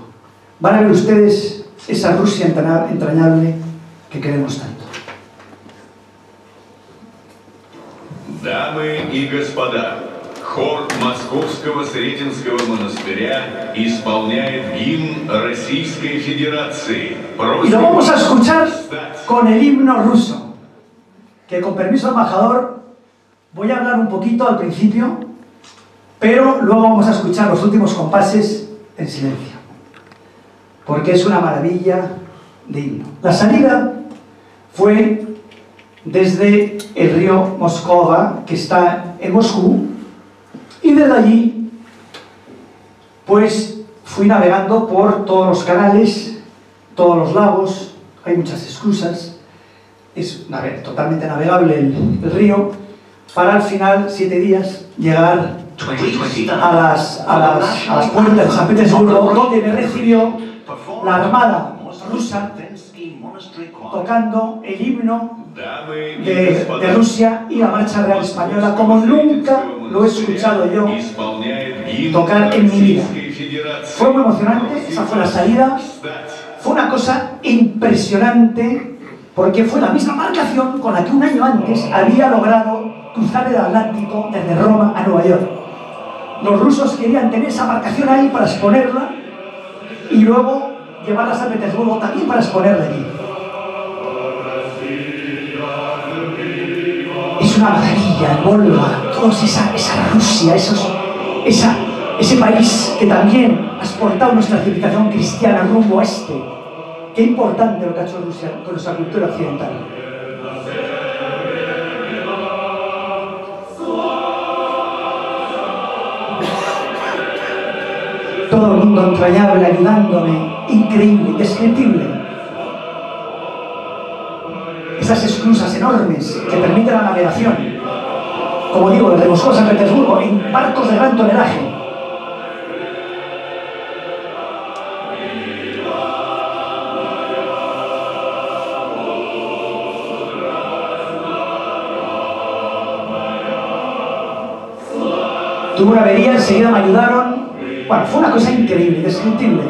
Van a ver ustedes esa Rusia entrañable que queremos tanto. Дамы и господа, хор Московского Сретенского монастыря исполняет гимн Российской Федерации. Y lo vamos a escuchar con el himno ruso, que con permiso del embajador voy a hablar un poquito al principio, pero luego vamos a escuchar los últimos compases en silencio, porque es una maravilla de himno. La salida fue desde el río Moscova, que está en Moscú, y desde allí pues fui navegando por todos los canales, todos los lagos, hay muchas esclusas, es totalmente navegable el río, para al final, 7 días, llegar a las puertas de San Petersburgo, donde me recibió la Armada rusa tocando el himno de Rusia y la Marcha Real Española, como nunca lo he escuchado yo tocar en mi vida. Fue muy emocionante, esa fue la salida, fue una cosa impresionante, porque fue la misma embarcación con la que un año antes había logrado cruzar el Atlántico desde Roma a Nueva York. Los rusos querían tener esa embarcación ahí para exponerla y luego llevarla a San Petersburgo también para exponerla allí. Es una maravilla, el Volga, toda esa Rusia, ese país que también ha exportado nuestra civilización cristiana rumbo a este. Qué importante lo que ha hecho Rusia con nuestra cultura occidental. Todo el mundo entrañable ayudándome, increíble, indescriptible. Esas esclusas enormes que permiten la navegación, como digo, desde Moscú a San Petersburgo, en barcos de gran tonelaje. Tuve una avería, enseguida me ayudaron. Bueno, fue una cosa increíble, indescriptible.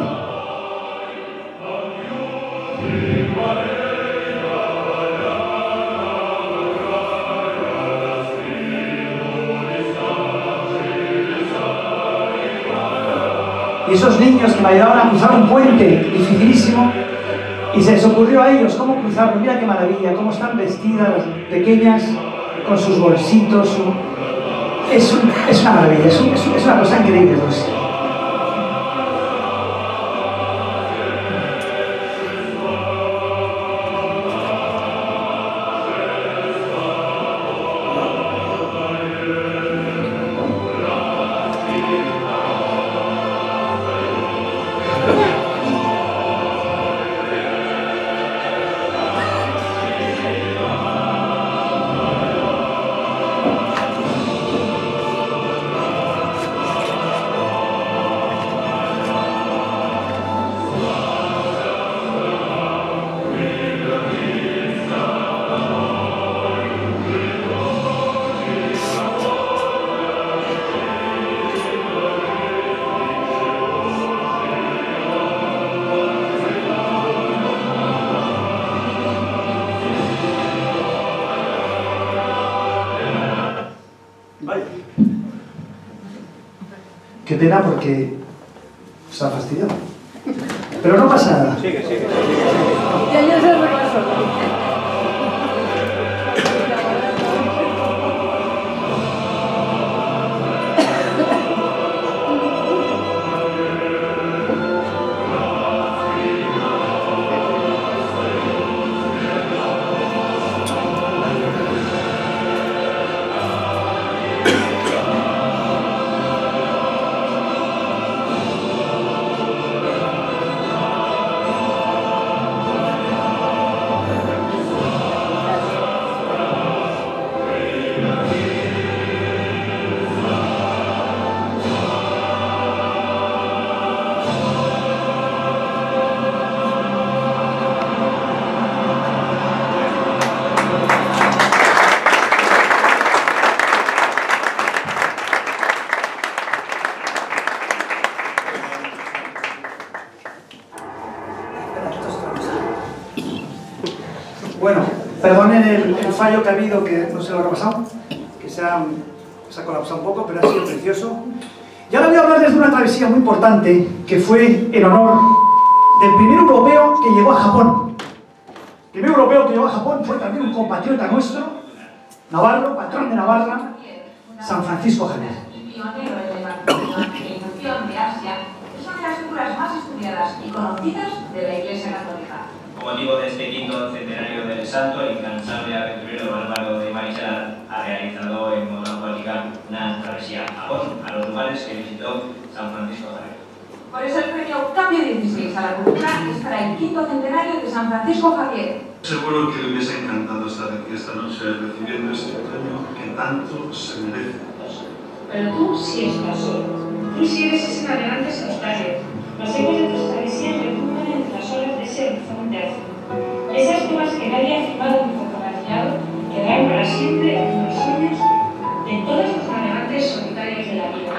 Y esos niños que me ayudaban a cruzar un puente dificilísimo, y se les ocurrió a ellos cómo cruzarlo. Mira qué maravilla, cómo están vestidas las pequeñas, con sus bolsitos. Es una maravilla, es una cosa increíble. Qué pena porque se ha fastidiado. Pero no pasa nada. Sigue. Ya se regresó. Bueno, perdonen el fallo que ha habido, que no sé lo que ha pasado, que se ha colapsado un poco, pero ha sido precioso. Y ahora voy a hablarles de una travesía muy importante, que fue en honor del primer europeo que llegó a Japón. El primer europeo que llegó a Japón fue también un compatriota nuestro, navarro, patrón de Navarra, San Francisco Javier. Pionero en la evangelización de Asia, es una de las figuras más estudiadas y conocidas de la Iglesia Católica. Con motivo de este quinto centenario del santo, el incansable aventurero Álvaro de Marichalar ha realizado en modo acuática una travesía a Japón, a los lugares que visitó San Francisco Javier. Por eso el premio Cambio 16 a la cultura es para el quinto centenario de San Francisco Javier. Seguro que les ha encantado estar aquí esta noche recibiendo este premio que tanto se merece. Pero tú sí estás solo. Tú sí eres ese navegante solitario. Los ecos de tus travesías retumban entre las olas de ese horizonte azul. Esas cosas que nadie ha filmado ni fotografiado quedarán para siempre en los sueños de todos los navegantes solitarios de la vida.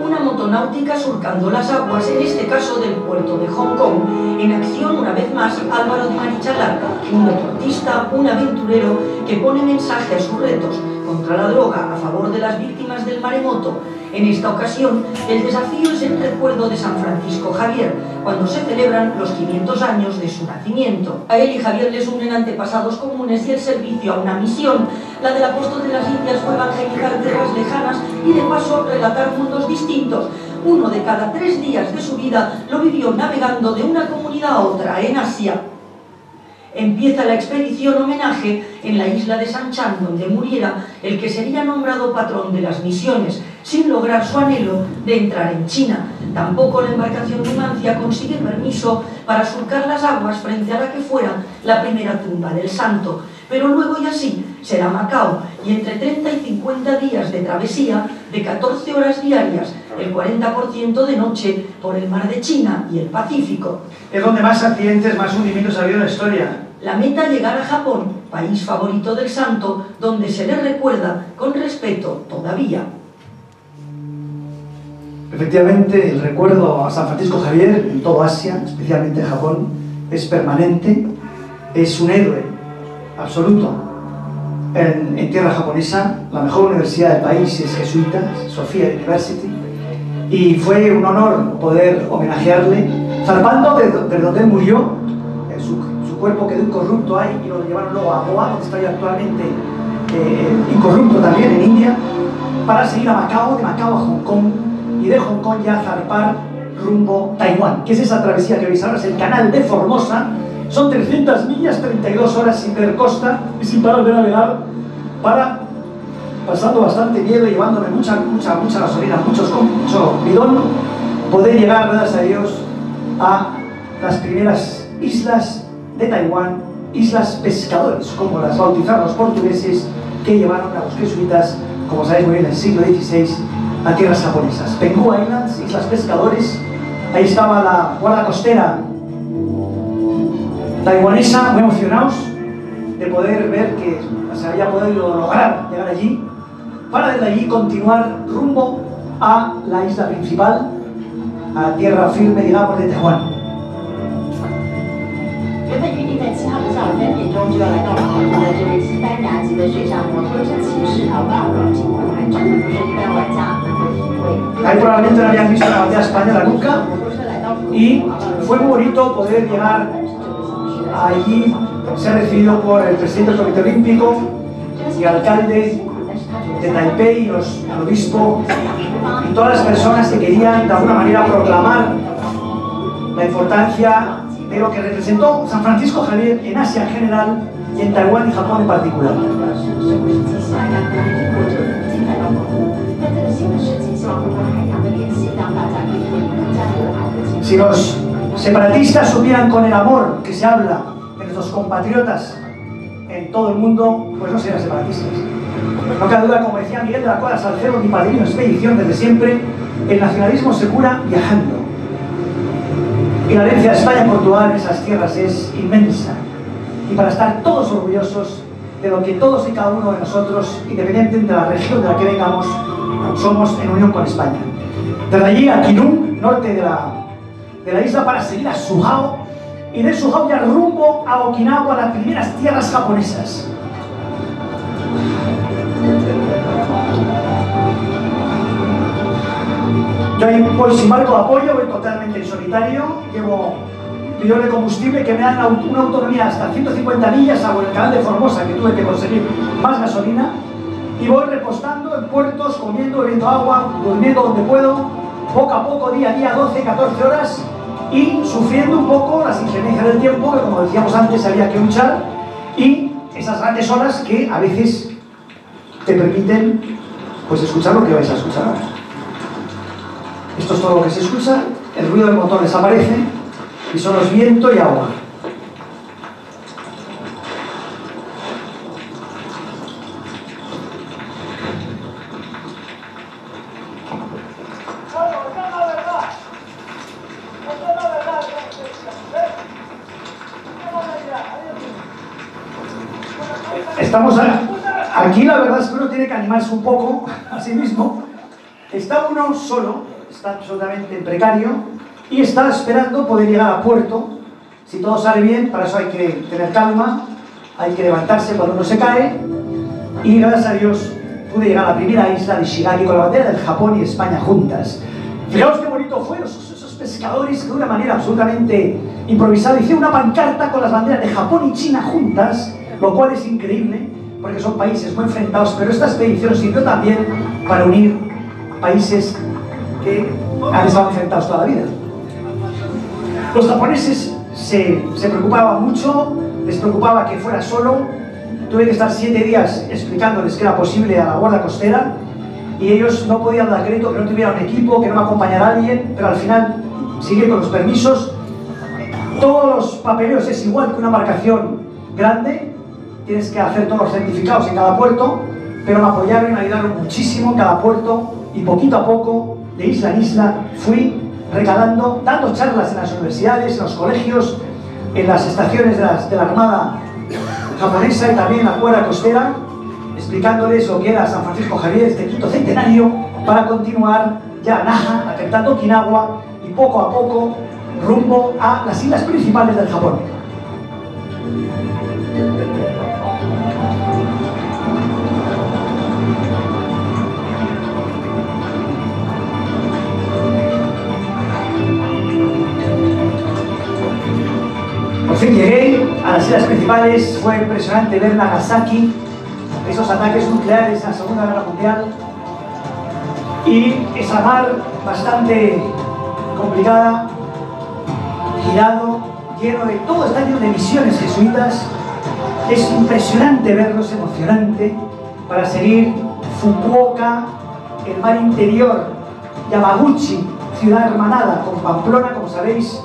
Una motonáutica surcando las aguas, en este caso del puerto de Hong Kong. En acción, una vez más, Álvaro de Marichalar, un deportista, un aventurero que pone mensaje a sus retos contra la droga a favor de las víctimas del maremoto. En esta ocasión, el desafío es el recuerdo de San Francisco Javier, cuando se celebran los 500 años de su nacimiento. A él y Javier les unen antepasados comunes y el servicio a una misión. La del apóstol de las Indias fue evangelizar tierras lejanas y de paso relatar mundos distintos. Uno de cada 3 días de su vida lo vivió navegando de una comunidad a otra en Asia. Empieza la expedición homenaje en la isla de Sanchan, donde muriera el que sería nombrado patrón de las misiones, sin lograr su anhelo de entrar en China. Tampoco la embarcación Numancia consigue permiso para surcar las aguas frente a la que fuera la primera tumba del santo. Pero luego y así será Macao, y entre 30 y 50 días de travesía de 14 horas diarias, el 40% de noche por el mar de China y el Pacífico. Es donde más accidentes, más hundimientos ha habido en la historia. La meta, llegar a Japón, país favorito del santo, donde se le recuerda con respeto todavía. Efectivamente, el recuerdo a San Francisco Javier en todo Asia, especialmente en Japón, es permanente, es un héroe absoluto. En tierra japonesa, la mejor universidad del país es jesuita, Sophia University, y fue un honor poder homenajearle, zarpando de donde él murió. Su cuerpo quedó incorrupto ahí y lo llevaron luego a Goa, donde está actualmente incorrupto también en India, para seguir a Macao, de Macao a Hong Kong, y de Hong Kong ya zarpar rumbo Taiwán, que es esa travesía que veis ahora, es el canal de Formosa. Son 300 millas, 32 horas sin ver costa y sin parar de navegar, pasando bastante miedo, llevándome mucha gasolina, mucho bidón, poder llegar, gracias a Dios, a las primeras islas de Taiwán, islas pescadores, como las bautizaron los portugueses, que llevaron a los jesuitas, como sabéis muy bien, en el siglo XVI, a tierras japonesas. Penghu Islands, islas pescadores, ahí estaba la guardia costera taiwanesa, muy emocionados de poder ver que se había podido lograr llegar allí, para desde allí continuar rumbo a la isla principal, a tierra firme, digamos, de Taiwán. 原本预定在7号的下午3点钟就要来到了韩国的这位西班牙籍的水上摩托车骑士Álvaro，情况还真的不是一般玩家能够体会。 Ahí probablemente no habían visto la bandera española nunca, y fue muy bonito poder llegar allí, ser recibido por el presidente del Comité Olímpico y alcalde de Taipei, el obispo y todas las personas que querían de alguna manera proclamar la importancia de lo que representó San Francisco Javier en Asia en general y en Taiwán y Japón en particular. Si los separatistas supieran con el amor que se habla de nuestros compatriotas en todo el mundo, pues no serían separatistas. No cabe duda, como decía Miguel de la Cuadra Salcedo, mi padrino de expedición desde siempre, el nacionalismo se cura viajando. Y la herencia de España y Portugal en esas tierras es inmensa. Y para estar todos orgullosos de lo que todos y cada uno de nosotros, independientemente de la región de la que vengamos, somos en unión con España. Desde allí a Kinung, norte de la isla, para seguir a Suhao, y de Suhao ya rumbo a Okinawa, las primeras tierras japonesas. Yo ahí voy sin marco de apoyo, voy totalmente en solitario, llevo bidón de combustible que me dan una autonomía hasta 150 millas, hago el canal de Formosa, que tuve que conseguir más gasolina, y voy repostando en puertos, comiendo, bebiendo agua, durmiendo donde puedo, poco a poco, día a día, 12, 14 horas, y sufriendo un poco las inclemencias del tiempo, que como decíamos antes había que luchar, y esas grandes olas que a veces te permiten pues escuchar lo que vais a escuchar ahora. Esto es todo lo que se escucha, el ruido del motor desaparece y solo es viento y agua. Estamos aquí, la verdad es que uno tiene que animarse un poco a sí mismo. Está uno solo, está absolutamente precario y está esperando poder llegar a puerto. Si todo sale bien, para eso hay que tener calma, hay que levantarse cuando uno se cae, y gracias a Dios pude llegar a la primera isla de Ishigaki con la bandera del Japón y España juntas. Fijaos qué bonito fue esos pescadores que de una manera absolutamente improvisada hicieron una pancarta con las banderas de Japón y China juntas, lo cual es increíble porque son países muy enfrentados, pero esta expedición sirvió también para unir países que han estado enfrentados toda la vida. Los japoneses se preocupaban mucho, les preocupaba que fuera solo. Tuve que estar 7 días explicándoles que era posible a la guardia costera y ellos no podían dar crédito que no tuviera un equipo, que no me acompañara alguien, pero al final sigue con los permisos. Todos los papeleos es igual que una embarcación grande, tienes que hacer todos los certificados en cada puerto, pero me apoyaron y me ayudaron muchísimo en cada puerto y poquito a poco, de isla en isla, fui recalando, dando charlas en las universidades, en los colegios, en las estaciones de la Armada japonesa y también en la guardia costera, explicándoles lo que era San Francisco Javier, este quinto centenario, para continuar ya a Naha, atentando Okinawa y poco a poco rumbo a las islas principales del Japón. Por fin llegué a las islas principales, fue impresionante ver Nagasaki, esos ataques nucleares en la Segunda Guerra Mundial, y esa mar bastante complicada, girado, lleno de todo, está lleno de misiones jesuitas. Es impresionante verlos, emocionante, para seguir Fukuoka, el mar interior, Yamaguchi, ciudad hermanada con Pamplona, como sabéis,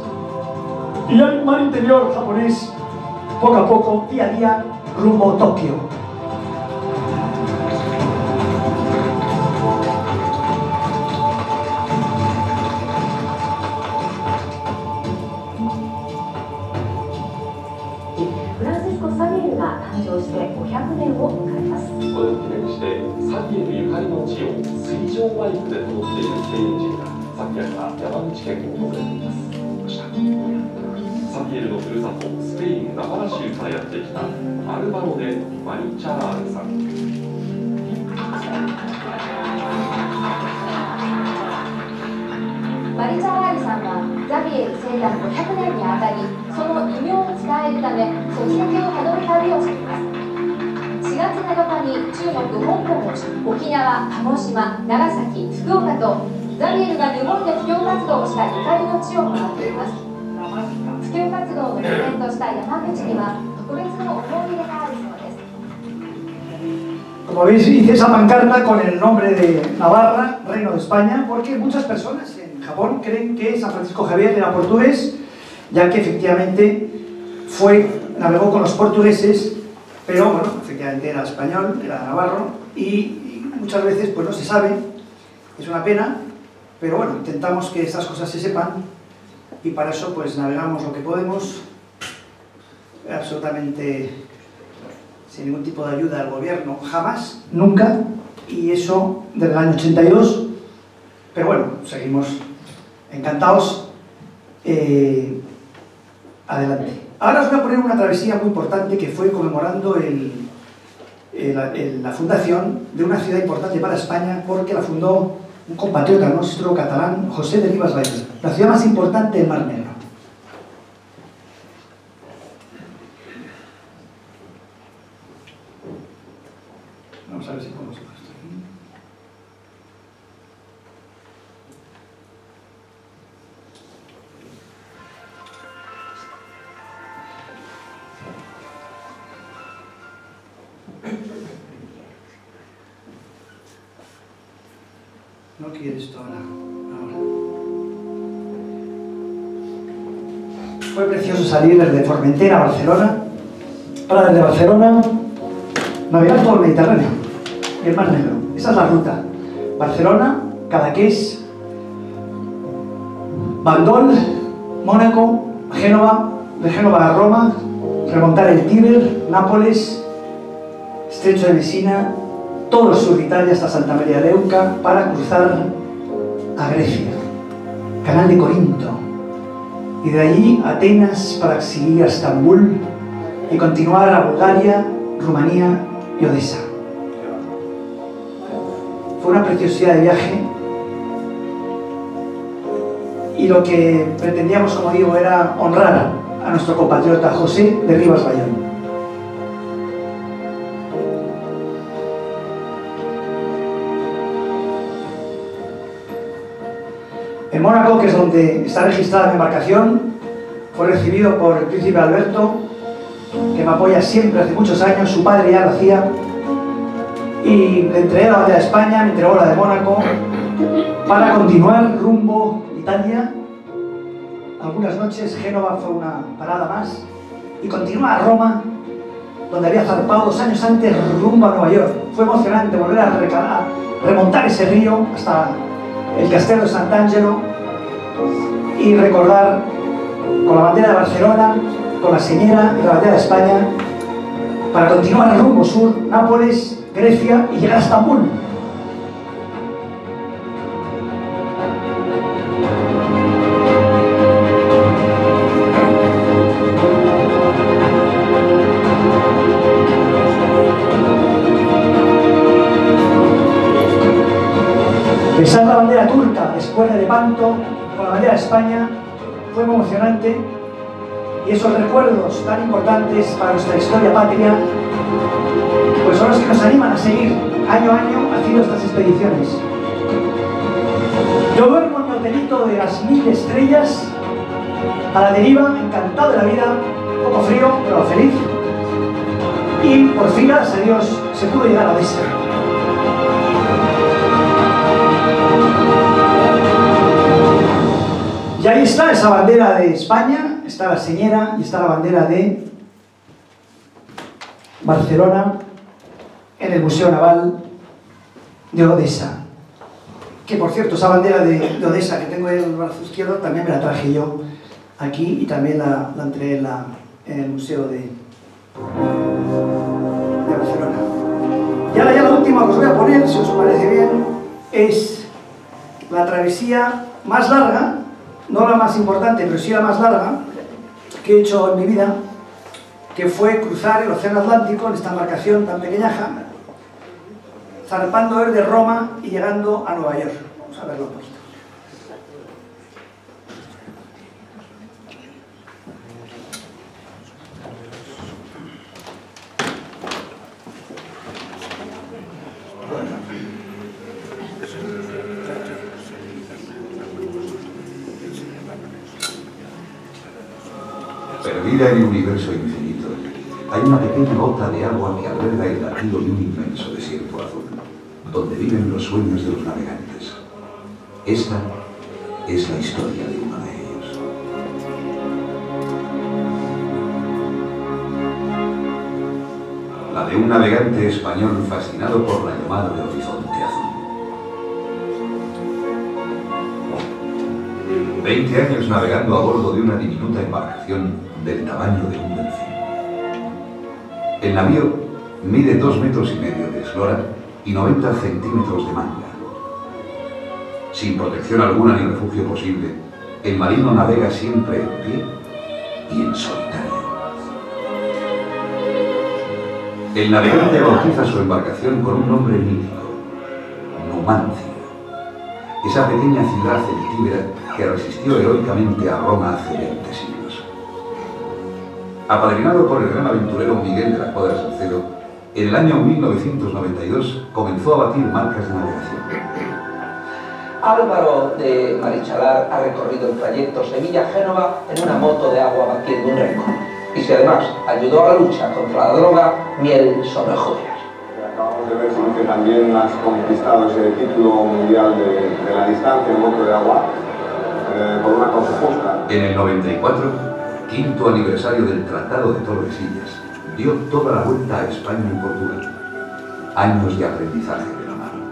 y el mar interior japonés, poco a poco, día a día, rumbo a Tokio. Francisco Xavier が誕生して500年を迎えます。これを記念してサビエルゆかりの地を水上バイクで辿っているスペイン人が昨夜から山口県を訪れています。サビエルのふるさとスペインナバラ州からやってきたアルバロ・デ・マリチャールさん。マリチャールさんはザビエル生誕500年にあたり、その異名を伝えるため足跡をたどる旅をしています。4月7日に中国、香港、沖縄、鹿児島、長崎、福岡とザビエルが日本で布教活動をしたゆかりの地を回っています。布教活動の拠点とした山口には特別の思い入れがあるそうです。Como veis, hice esa pancarta con el nombre de Navarra, Reino de España, porque muchas personas en Japón creen que San Francisco Javier era portugués, ya que efectivamente navegó con los portugueses, pero bueno, efectivamente era español, era navarro, y muchas veces pues no se sabe, es una pena, pero bueno, intentamos que estas cosas se sepan, y para eso pues navegamos lo que podemos, absolutamente sin ningún tipo de ayuda del gobierno, jamás, nunca, y eso desde el año 82, Pero bueno, seguimos encantados. Adelante. Ahora os voy a poner una travesía muy importante que fue conmemorando la fundación de una ciudad importante para España, porque la fundó un compatriota nuestro catalán, José de Ribas Valls, la ciudad más importante del Mar Negro. Vamos a ver si podemos ver esto aquí. No quiere esto ahora. Fue precioso salir desde Formentera a Barcelona, para desde Barcelona navegar por el Mediterráneo y el Mar Negro. Esa es la ruta. Barcelona, Cadaqués, Bandol, Mónaco, Génova, de Génova a Roma, remontar el Tíber, Nápoles, Estrecho de Messina, todo el sur de Italia hasta Santa María de Leuca, para cruzar a Grecia, Canal de Corinto, y de allí a Atenas para seguir a Estambul y continuar a Bulgaria, Rumanía y Odessa. Fue una preciosidad de viaje y lo que pretendíamos, como digo, era honrar a nuestro compatriota José de Ribas Valls. En Mónaco, que es donde está registrada mi embarcación, fue recibido por el príncipe Alberto, que me apoya siempre hace muchos años. Su padre ya lo hacía, y le entregué la bandera de España, me entregó la de Mónaco, para continuar rumbo a Italia. Algunas noches Génova fue una parada más, y continuar a Roma, donde había zarpado 2 años antes rumbo a Nueva York. Fue emocionante volver a remontar ese río hasta el Castello de Sant'Angelo y recordar con la bandera de Barcelona, con la señera y la bandera de España, para continuar el rumbo sur, Nápoles, Grecia y llegar a Estambul. Besar la bandera turca después de Lepanto con la bandera de España fue muy emocionante, y esos recuerdos tan importantes para nuestra historia patria pues son los que nos animan a seguir año a año haciendo estas expediciones. Yo duermo en mi hotelito de las 1000 estrellas, a la deriva, encantado de la vida, un poco frío pero feliz, y por fin, gracias a Dios, se pudo llegar a Odessa. Y ahí está esa bandera de España, está la señera y está la bandera de Barcelona en el Museo Naval de Odessa. Que por cierto, esa bandera de Odessa que tengo en el brazo izquierdo también me la traje yo aquí, y también la entregué en el Museo de Barcelona. Y ahora ya la última que os voy a poner, si os parece bien, es la travesía más larga, no la más importante, pero sí la más larga que he hecho en mi vida, que fue cruzar el Océano Atlántico en esta embarcación tan pequeñaja, zarpando desde Roma y llegando a Nueva York. Vamos a verlo un poquito. Perdida en el universo infinito, hay una pequeña gota de agua que alberga el latido de un inmenso desierto azul, donde viven los sueños de los navegantes. Esta es la historia de uno de ellos. La de un navegante español fascinado por la llamada del horizonte azul. 20 años navegando a bordo de una diminuta embarcación del tamaño de un delfín. El navío mide 2,5 metros de eslora y 90 centímetros de manga. Sin protección alguna ni refugio posible, el marino navega siempre en pie y en solitario. El navegante bautiza su embarcación con un nombre mítico, Numancia, esa pequeña ciudad celtíbera que resistió heroicamente a Roma hace 20 siglos. Apadrinado por el gran aventurero Miguel de la Cuadra Salcedo, en el año 1992 comenzó a batir marcas de navegación. Álvaro de Marichalar ha recorrido el trayecto Sevilla-Génova en una moto de agua batiendo un récord. Y si además ayudó a la lucha contra la droga, miel sobre hojuelas. Acabamos de ver que también has conquistado ese título mundial de la distancia en moto de agua por una cosa justa. En el 94, quinto aniversario del Tratado de Tordesillas, dio toda la vuelta a España y Portugal. Años de aprendizaje de la mano,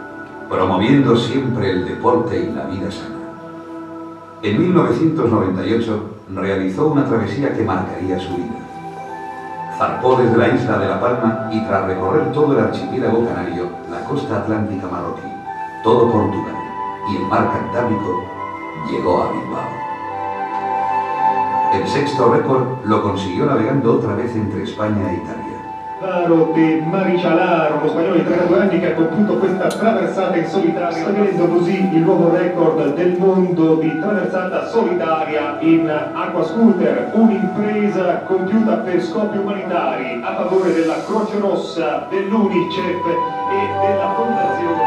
promoviendo siempre el deporte y la vida sana. En 1998 realizó una travesía que marcaría su vida. Zarpó desde la isla de La Palma y tras recorrer todo el archipiélago canario, la costa atlántica marroquí, todo Portugal y el mar Cantábrico, llegó a Bilbao. El sexto récord lo consiguió navegando otra vez entre España e Italia. Álvaro de Marichalar, uno spagnolo di 32 anni che ha compiuto questa traversata in solitaria, stabilendo così il nuovo record del mondo di traversata solitaria in acquascooter, un'impresa compiuta per scopi umanitari a favore della Croce Rossa, dell'Unicef e della Fondazione.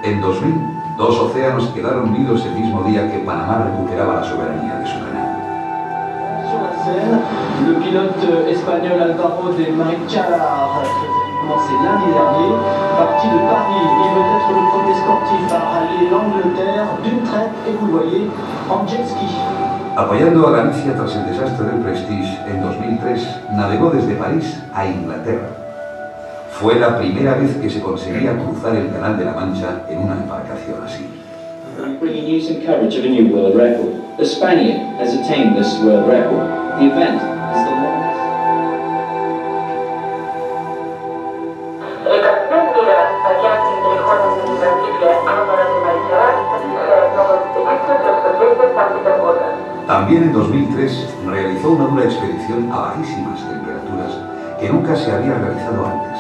En 2000, dos océanos quedaron unidos el mismo día que Panamá recuperaba la soberanía de su canal. Le pilote espagnol Álvaro de Marichalar faisait commencer lundi dernier, parti de Paris. Il veut être le premier sportif à rallier l'Angleterre d'une traite, et vous le voyez, en jet ski. Apoyando a Galicia tras el desastre del Prestige, en 2003 navegó desde París a Inglaterra. Fue la primera vez que se conseguía cruzar el Canal de la Mancha en una embarcación así. Bringing you some coverage of a new world record. A Spaniard has attained this world record. The event is the longest. También en 2003 realizó una dura expedición a bajísimas temperaturas que nunca se había realizado antes.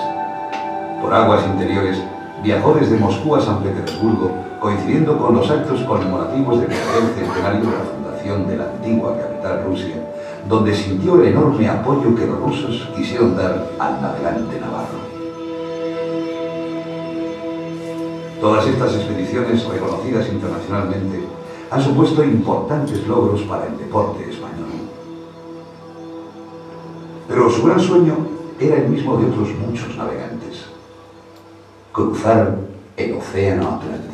Por aguas interiores viajó desde Moscú a San Petersburgo, coincidiendo con los actos conmemorativos del centenario de la fundación de la antigua capital Rusia, donde sintió el enorme apoyo que los rusos quisieron dar al navegante navarro. Todas estas expediciones, reconocidas internacionalmente, han supuesto importantes logros para el deporte español. Pero su gran sueño era el mismo de otros muchos navegantes: cruzar el océano Atlántico.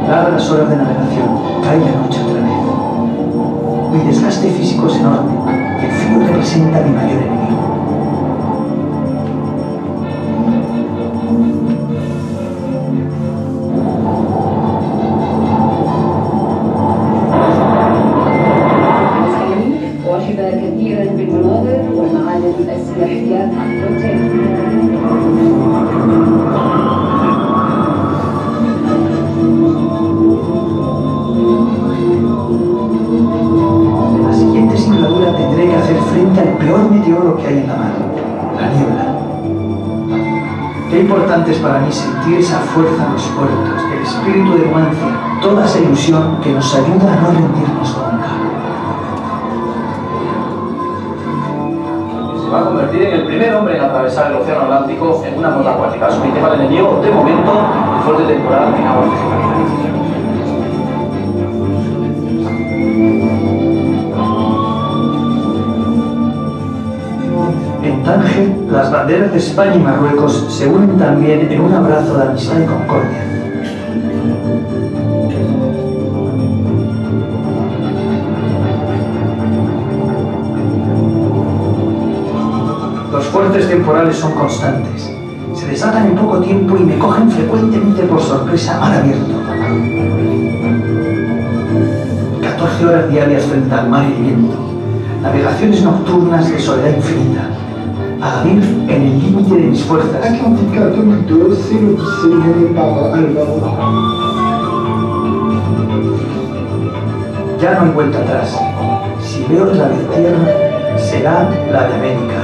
Largas horas de navegación, cae la noche otra vez. Mi desgaste físico es enorme y el frío representa mi mayor enemigo. واجب كثيرا بالمناظر والمعالم السياحية En la siguiente singladura tendré que hacer frente al peor meteoro que hay en la mar, la niebla. Qué importante es para mí sentir esa fuerza en los puertos, el espíritu de Numancia, toda esa ilusión que nos ayuda a no rendirnos nunca. Se va a convertir en el primer hombre en atravesar el océano Atlántico en una moto acuática. Su principal enemigo, de momento, el fuerte temporal en aguas mexicanas. En Tánger, las banderas de España y Marruecos se unen también en un abrazo de amistad y concordia. Los fuertes temporales son constantes. Se desatan en poco tiempo y me cogen frecuentemente por sorpresa a mar abierto. 14 horas diarias frente al mar y el viento. Navegaciones nocturnas de soledad infinita. A vivir en el límite de mis fuerzas. Atlantica 2002, cielo diseñado para Álvaro. Ya no hay vuelta atrás. Si veo la de tierra, será la de América.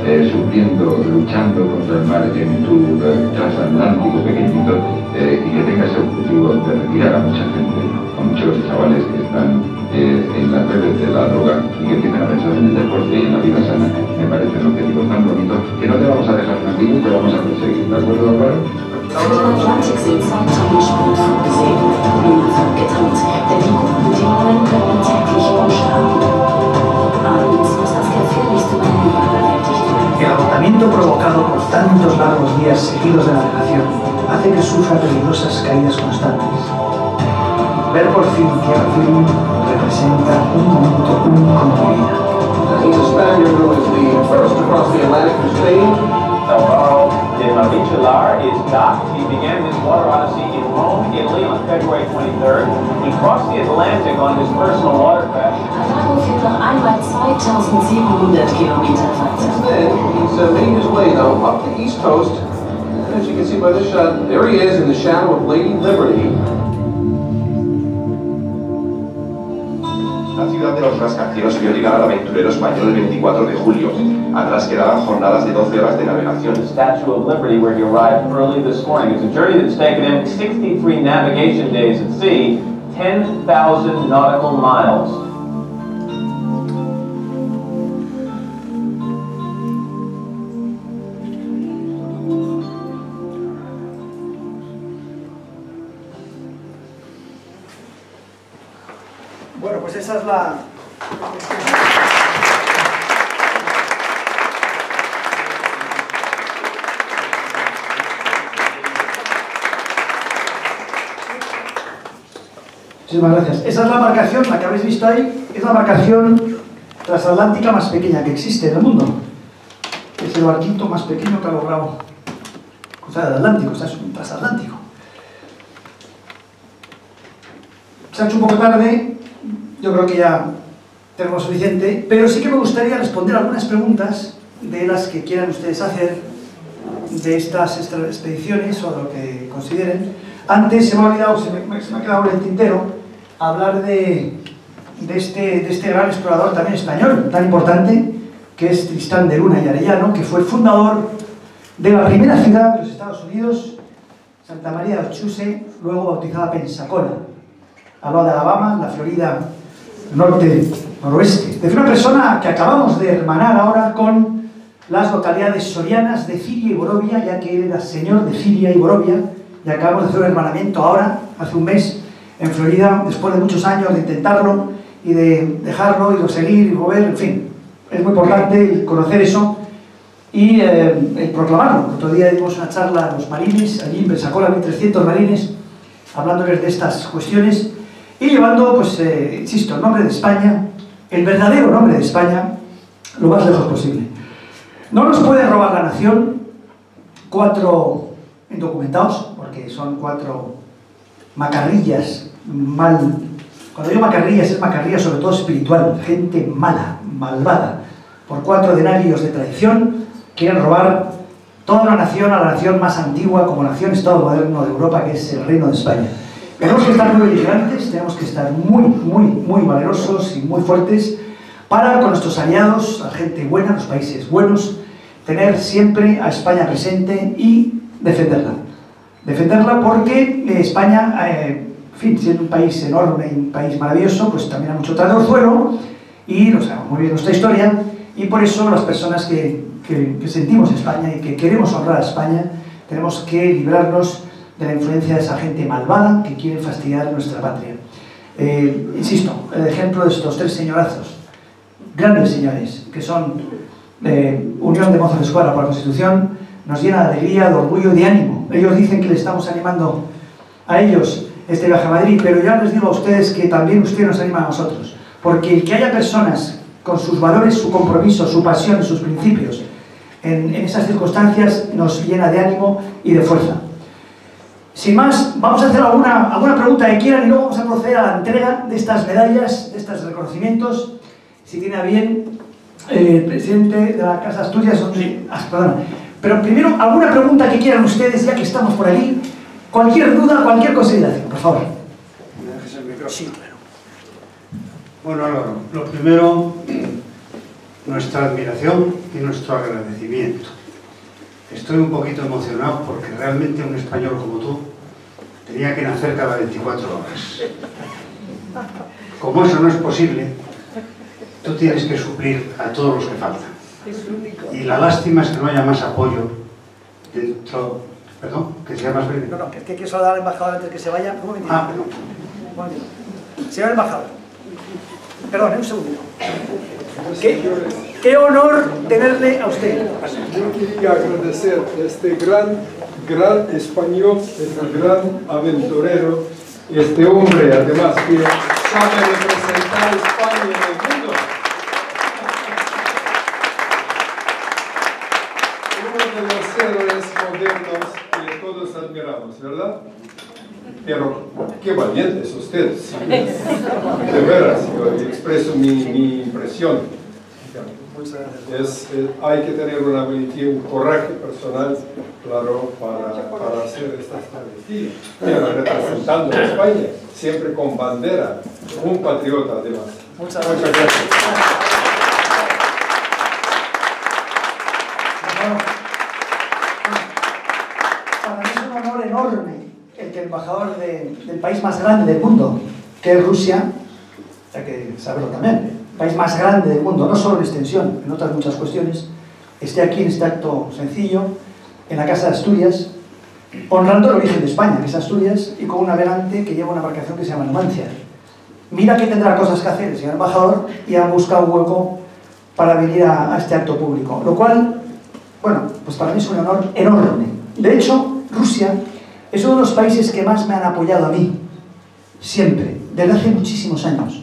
Sufriendo, luchando contra el mar en tu transatlántico pequeñito y que tengas el objetivo de retirar a mucha gente, a muchos chavales que están en las redes de la droga y que empiezan a pensar en el deporte y en la vida sana. Me parece un objetivo tan bonito que no te vamos a dejar tranquilo y te vamos a conseguir. ¿De acuerdo, Álvaro? Den Atlantik sind 2000 Sprintflug gesehen, Höhenflug getrennt, denn die Grundbedingungen können täglich umschlagen. Abends muss das gefährlichste Manöver bewältigt werden. El agotamiento provocado por tantos largos días seguidos de navegación hace que sufra peligrosas caídas constantes. Ver por fin tierra firme representa un momento único en mi vida. He's a Spaniard who was the first to cross the Atlantic from Spain. Álvaro de Marichalar is docked. He began his water odyssey in Rome, Italy on February 23rd. He crossed the Atlantic on his personal watercraft. Álvaro fährt noch einmal 2700 Kilometer weiter. Then he's made his way now up the east coast. And as you can see by this shot, there he is in the shadow of Lady Liberty. La ciudad de los rascacielos vio llegar al aventurero español el 24 de julio. Atrás quedaban jornadas de 12 horas de navegación. The Statue of Liberty, where he arrived early this morning. It's a journey that's taken him 63 navigation days at sea, 10,000 nautical miles. Bueno, pues esa es la... Muchísimas gracias. Esa es la embarcación, la que habéis visto ahí, es la embarcación transatlántica más pequeña que existe en el mundo. Es el barquito más pequeño que ha logrado cruzar el Atlántico, o sea, es un transatlántico. Se ha hecho un poco tarde, yo creo que ya tenemos suficiente, pero sí que me gustaría responder algunas preguntas de las que quieran ustedes hacer de estas expediciones o de lo que consideren. Antes se me ha olvidado, se me ha quedado en el tintero, hablar de este gran explorador también español, tan importante, que es Tristán de Luna y Arellano, que fue el fundador de la primera ciudad de los Estados Unidos, Santa María de Ochuse, luego bautizada Pensacola, al lado de Alabama, la Florida norte-noroeste. De una persona que acabamos de hermanar ahora con las localidades sorianas de Ciria y Borovia, ya que él era señor de Ciria y Borovia, y acabamos de hacer un hermanamiento ahora, hace un mes, en Florida, después de muchos años de intentarlo y de dejarlo y de seguir y volver, en fin. Es muy importante conocer eso y proclamarlo. Otro día dimos una charla a los marines, allí en Pensacola, 1.300 marines, hablándoles de estas cuestiones y llevando, pues, insisto, el nombre de España, el verdadero nombre de España, lo más lejos posible. No nos puede robar la nación 4 indocumentados, porque son 4 macarrillas mal... Cuando digo macarrillas, es macarrilla sobre todo espiritual, gente mala, malvada, por 4 denarios de traición, quieren robar toda una nación a la nación más antigua como nación-estado moderno de Europa, que es el Reino de España. Tenemos que estar muy vigilantes, tenemos que estar muy valerosos y muy fuertes para, con nuestros aliados, la gente buena, los países buenos, tener siempre a España presente y defenderla. Defenderla porque España, en fin, siendo un país enorme y un país maravilloso, pues también hay mucho trastorzuelo y lo sabemos muy bien nuestra historia, y por eso las personas que sentimos España y que queremos honrar a España, tenemos que librarnos de la influencia de esa gente malvada que quiere fastidiar nuestra patria. Insisto, el ejemplo de estos 3 señorazos, grandes señores, que son Unión de Mozos de Escuadra por la Constitución, nos llena de alegría, de orgullo y de ánimo. Ellos dicen que le estamos animando a ellos este viaje a Madrid, pero ya les digo a ustedes que también ustedes nos animan a nosotros, porque el que haya personas con sus valores, su compromiso, su pasión y sus principios en esas circunstancias nos llena de ánimo y de fuerza. Sin más, vamos a hacer alguna pregunta que quieran y luego vamos a proceder a la entrega de estas medallas, de estos reconocimientos. Si tiene a bien el presidente de la Casa Asturias, perdona. Pero primero, alguna pregunta que quieran ustedes, ya que estamos por aquí. Cualquier duda, cualquier consideración, por favor. Sí, claro. Bueno, Álvaro, lo primero, nuestra admiración y nuestro agradecimiento. Estoy un poquito emocionado porque realmente un español como tú tenía que nacer cada 24 horas. Como eso no es posible, tú tienes que suplir a todos los que faltan. Y la lástima es que no haya más apoyo dentro... Perdón, que sea más breve. No, es que quiero saludar al embajador antes que se vaya. Un momentito. Perdón. Un momentito. Señor embajador. Perdón, un segundo. Qué honor tenerle a usted. Yo quería agradecer a este gran español, este gran aventurero, este hombre además que sabe representar a España en el mundo. Uno de los héroes modernos que todos admiramos, ¿verdad? Pero qué valiente es usted, sí. De veras, yo expreso mi impresión. Hay que tener una valentía, un coraje personal, claro, para hacer estas travesías. Pero representando a España, siempre con bandera, un patriota además. Muchas gracias. Para mí es un honor enorme el que el embajador del país más grande del mundo, que es Rusia, hay que saberlo también, el país más grande del mundo, no solo en extensión, en otras muchas cuestiones, esté aquí en este acto sencillo, en la Casa de Asturias, honrando el origen de España, que es Asturias, y con un navegante que lleva una embarcación que se llama Numancia. Mira que tendrá cosas que hacer el señor embajador y ha buscado un hueco para venir a este acto público, lo cual, bueno, pues para mí es un honor enorme. De hecho, Rusia es uno de los países que más me han apoyado a mí, siempre, desde hace muchísimos años.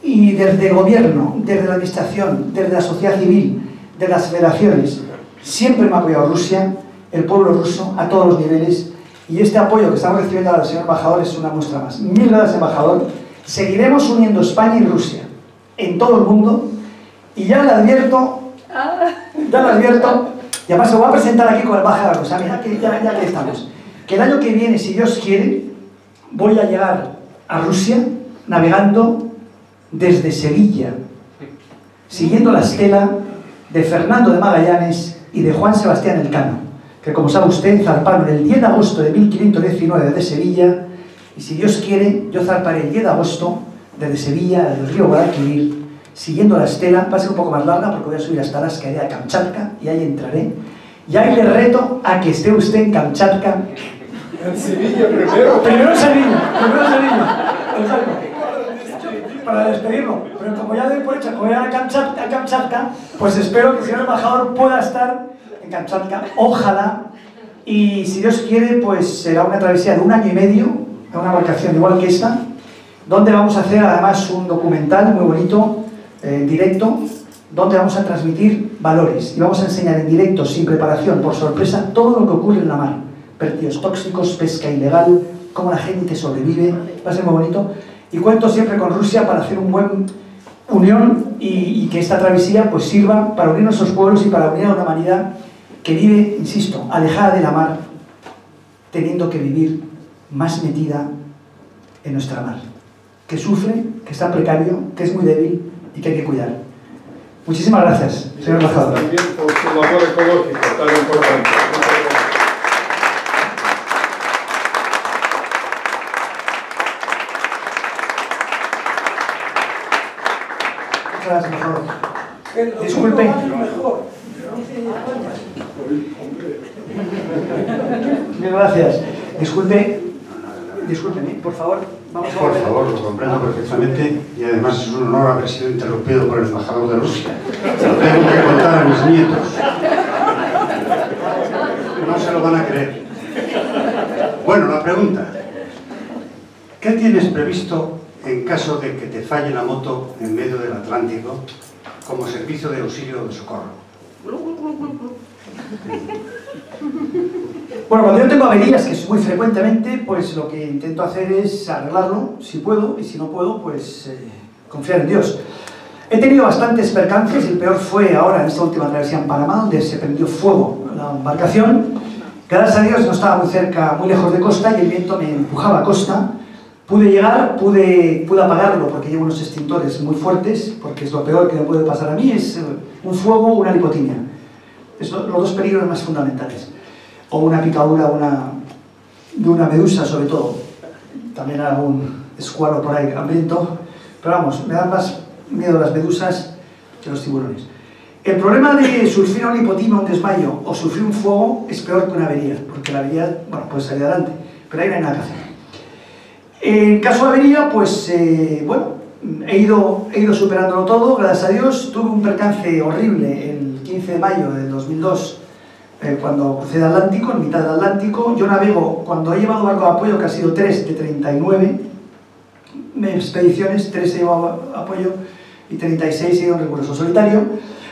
Y desde el gobierno, desde la administración, desde la sociedad civil, de las federaciones, siempre me ha apoyado Rusia, el pueblo ruso, a todos los niveles, y este apoyo que estamos recibiendo ahora del señor embajador es una muestra más. Mil gracias, embajador. Seguiremos uniendo España y Rusia en todo el mundo, y ya le advierto, y además se lo voy a presentar aquí con el embajador, o sea, mira que ya que estamos, que el año que viene, si Dios quiere, voy a llegar a Rusia navegando desde Sevilla, siguiendo la estela de Fernando de Magallanes y de Juan Sebastián Elcano, que como sabe usted, zarparon el 10 de agosto de 1519 desde Sevilla, y si Dios quiere, yo zarparé el 10 de agosto desde Sevilla, del río Guadalquivir, siguiendo la estela. Va a ser un poco más larga porque voy a subir hasta Alaska, iré a Kamchatka, y ahí entraré. Y ahí le reto a que esté usted en Kamchatka. En Sevilla primero. Primero en Sevilla. Para despedirlo, pero como ya doy por hecho que voy a Kamchatka, pues espero que el señor embajador pueda estar en Kamchatka, ojalá, y si Dios quiere, pues será una travesía de 1 año y medio, en una embarcación igual que esta, donde vamos a hacer además un documental muy bonito, en directo, donde vamos a transmitir valores, y vamos a enseñar en directo, sin preparación, por sorpresa, todo lo que ocurre en la mar, vertidos tóxicos, pesca ilegal, cómo la gente sobrevive, va a ser muy bonito. Y cuento siempre con Rusia para hacer un buen unión y que esta travesía pues sirva para unir nuestros pueblos y para unir a una humanidad que vive, insisto, alejada de la mar, teniendo que vivir más metida en nuestra mar, que sufre, que está precario, que es muy débil y que hay que cuidar. Muchísimas gracias, señor embajador. También por su labor ecológica tan importante. Gracias, mejor. Disculpe. Bien, gracias. Discúlpeme, por favor. Vamos a Por favor, lo comprendo perfectamente y además es un honor haber sido interrumpido por el embajador de Rusia. Se lo tengo que contar a mis nietos. No se lo van a creer. Bueno, la pregunta. ¿Qué tienes previsto en caso de que te falle la moto en medio del Atlántico como servicio de auxilio o de socorro? Bueno, cuando yo tengo averías, que es muy frecuentemente, pues lo que intento hacer es arreglarlo, si puedo, y si no puedo, pues confiar en Dios. He tenido bastantes percances, el peor fue ahora en esta última travesía en Panamá, donde se prendió fuego la embarcación. Gracias a Dios no estaba muy cerca, muy lejos de costa, y el viento me empujaba a costa. Pude llegar, pude apagarlo, porque llevo unos extintores muy fuertes, porque es lo peor que me puede pasar a mí, es un fuego o una lipotimia. Son los dos peligros más fundamentales. O una picadura de una medusa, sobre todo. También algún escualo por ahí hambriento. Pero vamos, me dan más miedo las medusas que los tiburones. El problema de sufrir una lipotimia, un desmayo, o sufrir un fuego, es peor que una avería, porque la avería, bueno, puede salir adelante, pero ahí no hay nada que hacer. En caso de avería, pues, bueno, he ido superándolo todo, gracias a Dios. Tuve un percance horrible el 15 de mayo del 2002, cuando crucé el Atlántico, en mitad del Atlántico. Yo navego, cuando he llevado barco de apoyo, que ha sido 3 de 39 expediciones, 3 he llevado apoyo y 36 he ido en riguroso solitario.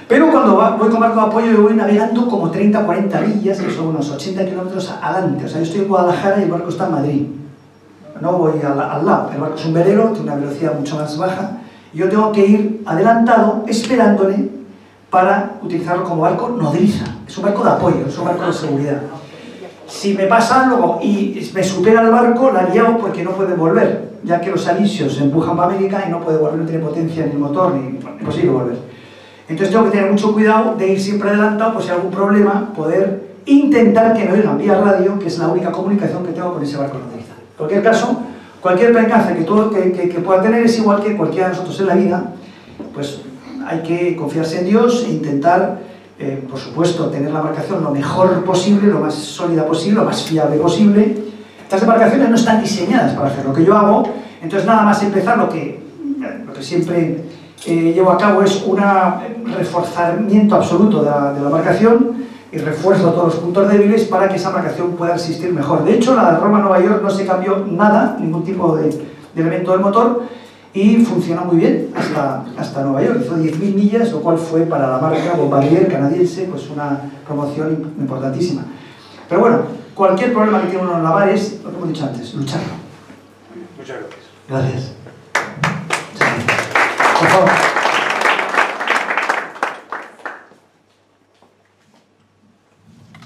Pero cuando voy con barco de apoyo, yo voy navegando como 30 o 40 millas, que son unos 80 kilómetros adelante. O sea, yo estoy en Guadalajara y el barco está en Madrid. No voy al lado, el barco es un velero, tiene una velocidad mucho más baja, y yo tengo que ir adelantado, esperándole, para utilizarlo como barco nodriza. Es un barco de apoyo, es un barco de seguridad. Si me pasa algo y me supera el barco, la liado porque no puede volver, ya que los alisios se empujan para América y no puede volver, no tiene potencia ni el motor, ni imposible volver. Entonces tengo que tener mucho cuidado de ir siempre adelantado, pues si hay algún problema, poder intentar que me oigan vía radio, que es la única comunicación que tengo con ese barco nodriza. En cualquier caso, cualquier percance que pueda tener es igual que cualquiera de nosotros en la vida, pues hay que confiarse en Dios e intentar, por supuesto, tener la embarcación lo mejor posible, lo más sólida posible, lo más fiable posible. Estas embarcaciones no están diseñadas para hacer lo que yo hago, entonces nada más empezar lo que siempre llevo a cabo es un reforzamiento absoluto de la embarcación, y refuerzo todos los puntos débiles para que esa embarcación pueda resistir mejor. De hecho, la de Roma-Nueva York no se cambió nada, ningún tipo de elemento del motor, y funciona muy bien hasta Nueva York. Hizo 10.000 millas, lo cual fue para la marca Bombardier canadiense pues una promoción importantísima. Pero bueno, cualquier problema que tiene uno en la mar es, lo que hemos dicho antes, lucharlo. Muchas gracias. Gracias. Por favor.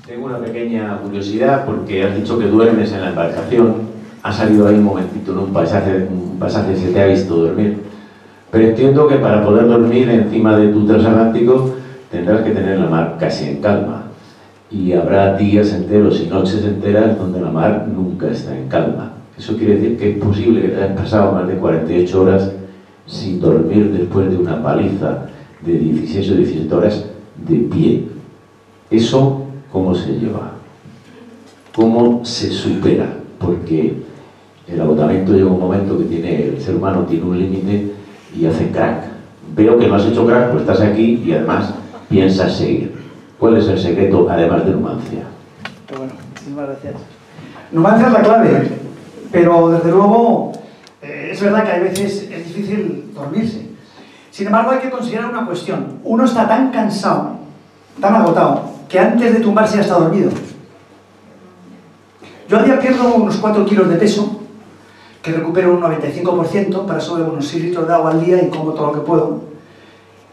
Tengo una pequeña curiosidad porque has dicho que duermes en la embarcación. Ha salido ahí un momentito en un pasaje se te ha visto dormir. Pero entiendo que para poder dormir encima de tu transatlántico tendrás que tener la mar casi en calma. Y habrá días enteros y noches enteras donde la mar nunca está en calma. Eso quiere decir que es posible que te hayas pasado más de 48 horas sin dormir después de una paliza de 16 o 17 horas de pie. Eso, ¿cómo se lleva? ¿Cómo se supera? Porque el agotamiento llega un momento que el ser humano tiene un límite y hace crack. Veo que no has hecho crack, pues estás aquí y además piensas seguir. ¿Cuál es el secreto, además de Numancia? Bueno, muchísimas gracias. Numancia es la clave, pero desde luego es verdad que a veces es difícil dormirse. Sin embargo, hay que considerar una cuestión. Uno está tan cansado, tan agotado, que antes de tumbarse ya está dormido. Yo al día pierdo unos 4 kilos de peso, que recupero un 95%, para eso bebo unos 6 litros de agua al día y como todo lo que puedo.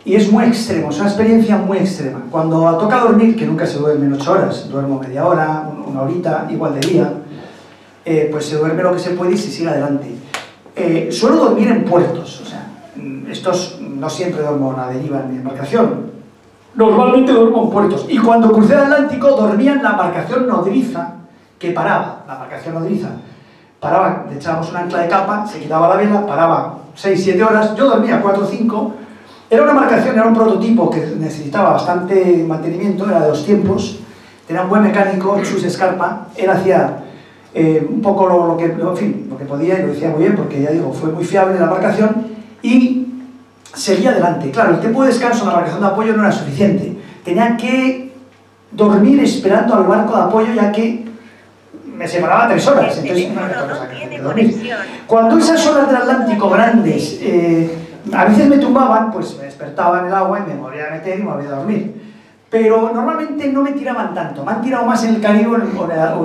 Y es muy extremo, es una experiencia muy extrema. Cuando toca dormir, que nunca se duerme en 8 horas, duermo media hora, una horita, igual de día, pues se duerme lo que se puede y se sigue adelante. Suelo dormir en puertos, o sea, no siempre duermo en la deriva en mi embarcación. Normalmente duermo en puertos. Y cuando crucé el Atlántico dormía en la embarcación nodriza, que paraba, la embarcación nodriza. Paraba, le echábamos una ancla de capa, se quitaba la vela, paraba 6-7 horas, yo dormía 4 o 5. Era una embarcación, era un prototipo que necesitaba bastante mantenimiento, era de 2 tiempos, tenía un buen mecánico, Chus Escarpa, él hacía un poco lo que podía y lo decía muy bien, porque ya digo, fue muy fiable la embarcación y seguía adelante. Claro, el tiempo de descanso en la embarcación de apoyo no era suficiente, tenía que dormir esperando al barco de apoyo, ya que me separaba 3 horas, entonces no había otra cosa que dormir. Cuando esas olas del Atlántico grandes a veces me tumbaban, pues me despertaba en el agua y me volvía a meter y me volvía a dormir. pero normalmente no me tiraban tanto, me han tirado más en el Caribe o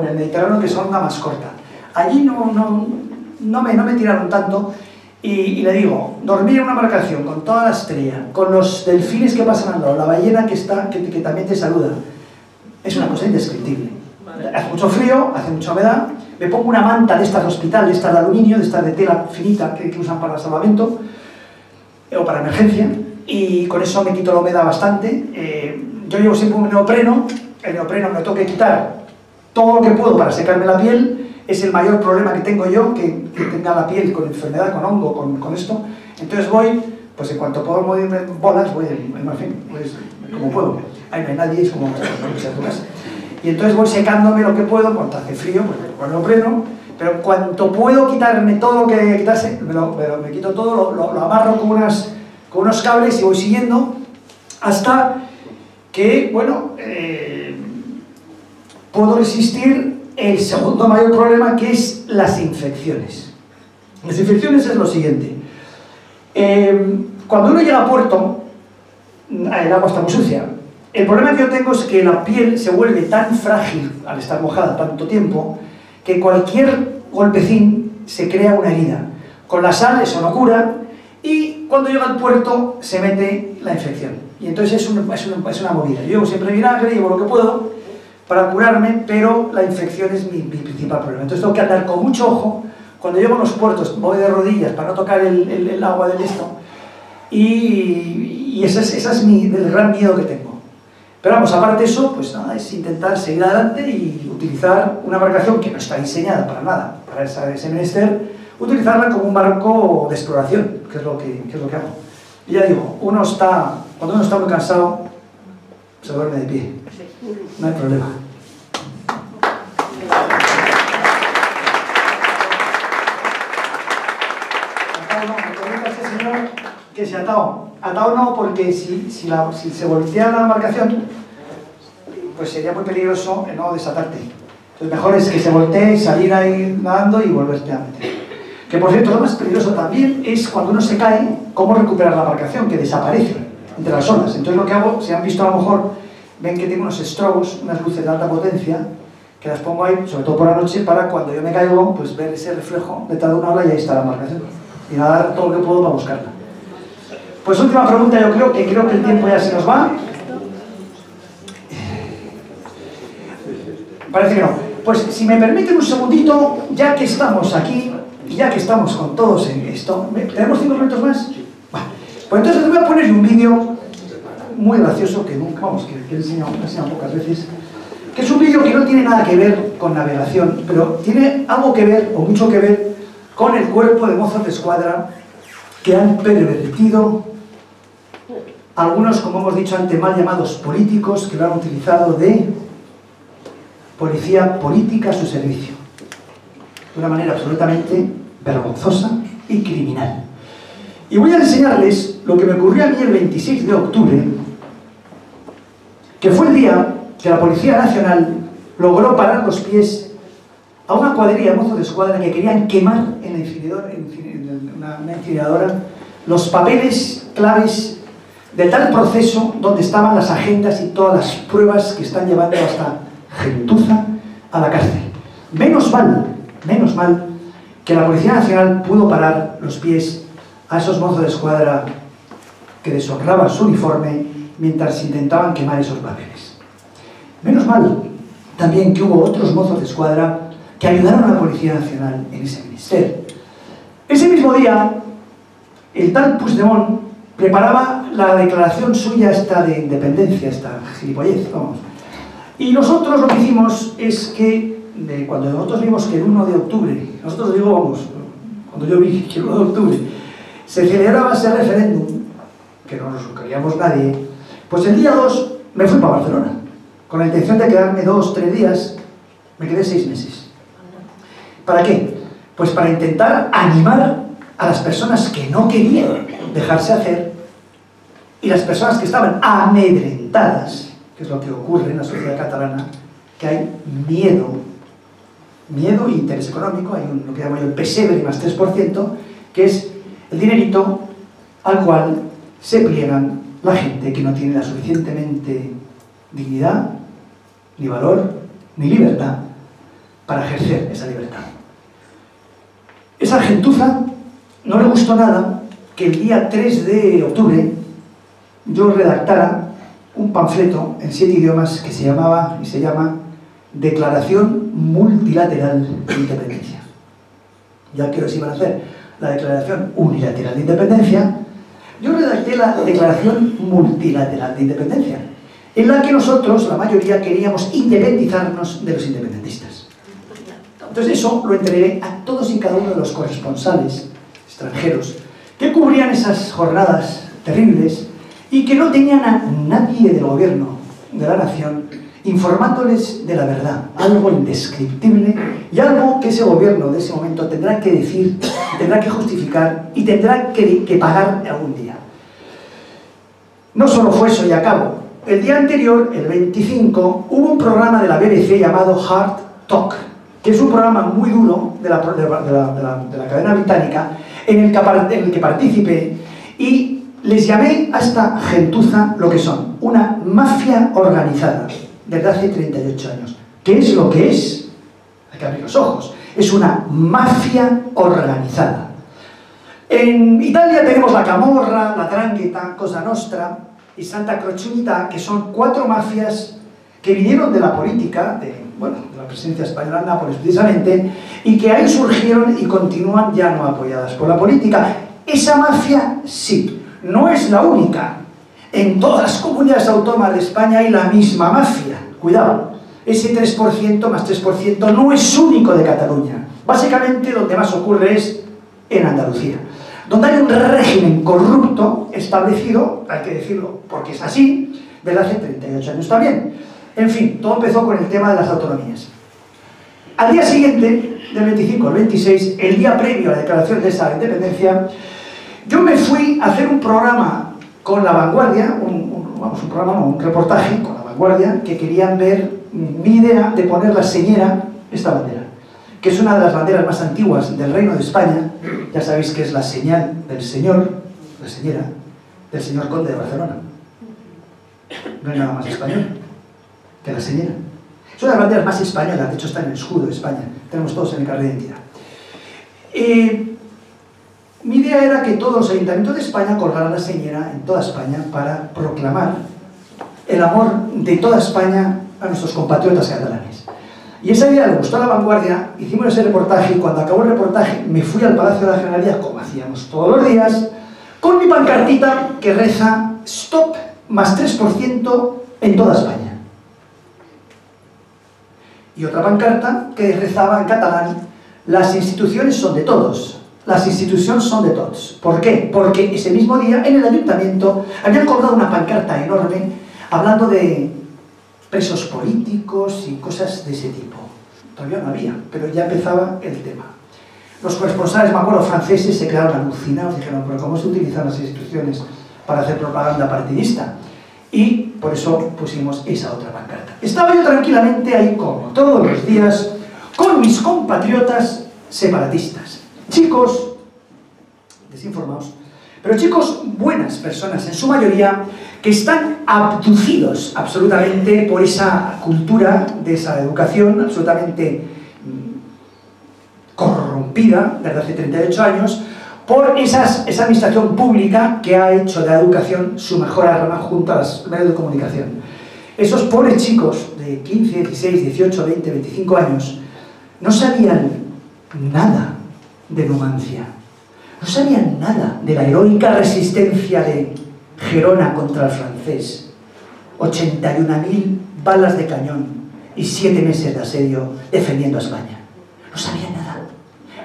en el Mediterráneo, que son una más corta. Allí no me tiraron tanto, y le digo, dormir en una embarcación con toda la estrella, con los delfines que pasan al lado, la ballena que también te saluda, es una cosa indescriptible. Hace mucho frío, hace mucha humedad, me pongo una manta de estas de hospital, de estas de aluminio, de estas de tela finita que usan para salvamento o para emergencia, y con eso me quito la humedad bastante. Yo llevo siempre un neopreno, el neopreno me lo tengo que quitar todo lo que puedo para secarme la piel, es el mayor problema que tengo yo, que tenga la piel con enfermedad, con hongo, con esto. Entonces voy, pues en cuanto puedo moverme bolas, voy en marfil, pues como puedo. Ahí no hay nadie, es como en tu casa. Y entonces voy secándome lo que puedo, cuando hace frío, pues me lo preno, pero cuanto puedo quitarme todo lo que hay que quitarse, me quito todo, lo amarro con unos cables y voy siguiendo hasta que, bueno, puedo resistir el segundo mayor problema, que es las infecciones. Las infecciones es lo siguiente. Cuando uno llega a puerto, el agua está muy sucia. El problema que yo tengo es que la piel se vuelve tan frágil al estar mojada tanto tiempo que cualquier golpecín se crea una herida. Con la sal eso no cura, y cuando llega al puerto se mete la infección. Y entonces es una movida. Yo llevo siempre vinagre, llevo lo que puedo para curarme, pero la infección es mi principal problema. Entonces tengo que andar con mucho ojo. Cuando llego a los puertos voy de rodillas para no tocar el agua del esto, y ese es el gran miedo que tengo. Pero vamos, aparte de eso, pues nada, es intentar seguir adelante y utilizar una embarcación que no está diseñada para nada, para ese menester, utilizarla como un barco de exploración, que es lo que hago. Y ya digo, cuando uno está muy cansado, se duerme de pie, no hay problema. Que se atado no, porque si se voltea la embarcación, pues sería muy peligroso no desatarte. Entonces mejor es que se voltee, salir ahí nadando y volverte a meter. Que por cierto, lo más peligroso también es cuando uno se cae, cómo recuperar la embarcación, que desaparece entre las olas. Entonces lo que hago, si han visto a lo mejor, ven que tengo unos strobos, unas luces de alta potencia, que las pongo ahí, sobre todo por la noche, para cuando yo me caigo, pues ver ese reflejo detrás de una ola y ahí está la embarcación. Y nadar todo lo que puedo para buscarla. Pues última pregunta, yo creo que el tiempo ya se nos va. Parece que no. Pues si me permiten un segundito, ya que estamos aquí, y ya que estamos con todos en esto, ¿tenemos 5 minutos más? Bueno, pues entonces les voy a poner un vídeo muy gracioso que nunca, que he enseñado pocas veces, que es un vídeo que no tiene nada que ver con navegación, pero tiene algo que ver, o mucho que ver, con el cuerpo de mozos de escuadra que han pervertido algunos, como hemos dicho antes, mal llamados políticos, que lo han utilizado de policía política a su servicio, de una manera absolutamente vergonzosa y criminal. Y voy a enseñarles lo que me ocurrió a mí el 26 de octubre, que fue el día que la Policía Nacional logró parar los pies a una cuadrilla de mozos de escuadra que querían quemar en una incineradora los papeles claves de tal proceso donde estaban las agendas y todas las pruebas que están llevando hasta gentuza a la cárcel. Menos mal que la Policía Nacional pudo parar los pies a esos mozos de escuadra que deshonraban su uniforme mientras intentaban quemar esos papeles. Menos mal también que hubo otros mozos de escuadra que ayudaron a la Policía Nacional en ese ministerio. Ese mismo día, el tal Puigdemont preparaba la declaración suya esta de independencia, esta gilipollez, vamos. Y nosotros lo que hicimos es que, cuando nosotros vimos que el 1 de octubre, nosotros digo, vamos, cuando yo vi que el 1 de octubre se celebraba ese referéndum, que no nos lo creíamos nadie, pues el día 2 me fui para Barcelona, con la intención de quedarme 2 o 3 días, me quedé 6 meses. ¿Para qué? Pues para intentar animar a las personas que no querían dejarse hacer y las personas que estaban amedrentadas, que es lo que ocurre en la sociedad catalana, que hay miedo e interés económico, hay lo que llamo yo el pesebre más 3%, que es el dinerito al cual se pliegan la gente que no tiene la suficientemente dignidad, ni valor, ni libertad para ejercer esa libertad. Esa gentuza no le gustó nada que el día 3 de octubre yo redactara un panfleto en 7 idiomas que se llamaba y se llama Declaración Multilateral de Independencia. Ya que os iban a hacer la Declaración Unilateral de Independencia, yo redacté la Declaración Multilateral de Independencia, en la que nosotros, la mayoría, queríamos independizarnos de los independentistas. Entonces eso lo entregué a todos y cada uno de los corresponsales extranjeros que cubrían esas jornadas terribles y que no tenían a nadie del gobierno de la nación informándoles de la verdad, algo indescriptible y algo que ese gobierno de ese momento tendrá que decir, tendrá que justificar y tendrá que pagar algún día. No solo fue eso y acabo. El día anterior, el 25, hubo un programa de la BBC llamado Hard Talk, que es un programa muy duro de la cadena británica, en el que participé y les llamé a esta gentuza lo que son, una mafia organizada desde hace 38 años. ¿Qué es lo que es? Hay que abrir los ojos. Es una mafia organizada. En Italia tenemos la Camorra, la 'Ndrangheta, Cosa Nostra y Santa Croce Unità, que son 4 mafias que vinieron de la política, de la presencia española en Nápoles precisamente, y que ahí surgieron y continúan ya no apoyadas por la política. Esa mafia sí, no es la única. En todas las comunidades autónomas de España hay la misma mafia. Cuidado, ese 3% más 3% no es único de Cataluña. Básicamente donde más ocurre es en Andalucía, donde hay un régimen corrupto establecido, hay que decirlo porque es así, desde hace 38 años también. En fin, todo empezó con el tema de las autonomías. Al día siguiente, del 25 al 26, el día previo a la declaración de esa independencia, yo me fui a hacer un programa con La Vanguardia, un reportaje con La Vanguardia, que querían ver mi idea de poner la señera, esta bandera, que es una de las banderas más antiguas del Reino de España. Ya sabéis que es la señal del señor, la señera, del señor conde de Barcelona. No hay nada más español que la señera. Es una de las banderas más españolas, de hecho está en el escudo de España, tenemos todos en el carnet de identidad. Mi idea era que todos los ayuntamientos de España colgaran la señera en toda España para proclamar el amor de toda España a nuestros compatriotas catalanes. Y esa idea le gustó a La Vanguardia, hicimos ese reportaje y cuando acabó el reportaje me fui al Palacio de la Generalidad, como hacíamos todos los días, con mi pancartita que reza Stop más 3% en toda España. Y otra pancarta que rezaba en catalán, las instituciones son de todos. Las instituciones son de todos. ¿Por qué? Porque ese mismo día en el ayuntamiento habían colgado una pancarta enorme hablando de presos políticos y cosas de ese tipo. Todavía no había, pero ya empezaba el tema. Los corresponsales, me acuerdo, franceses se quedaron alucinados, dijeron, pero ¿cómo se utilizan las instituciones para hacer propaganda partidista? Y por eso pusimos esa otra pancarta. Estaba yo tranquilamente ahí, como todos los días, con mis compatriotas separatistas. Chicos desinformados, pero chicos buenas personas en su mayoría, que están abducidos absolutamente por esa cultura, de esa educación absolutamente corrompida desde hace 38 años, por esa administración pública que ha hecho de la educación su mejor arma junto a los medios de comunicación. Esos pobres chicos de 15, 16, 18, 20, 25 años no sabían nada de Numancia, no sabían nada de la heroica resistencia de Gerona contra el francés, 81.000 balas de cañón y 7 meses de asedio defendiendo a España. No sabían nada,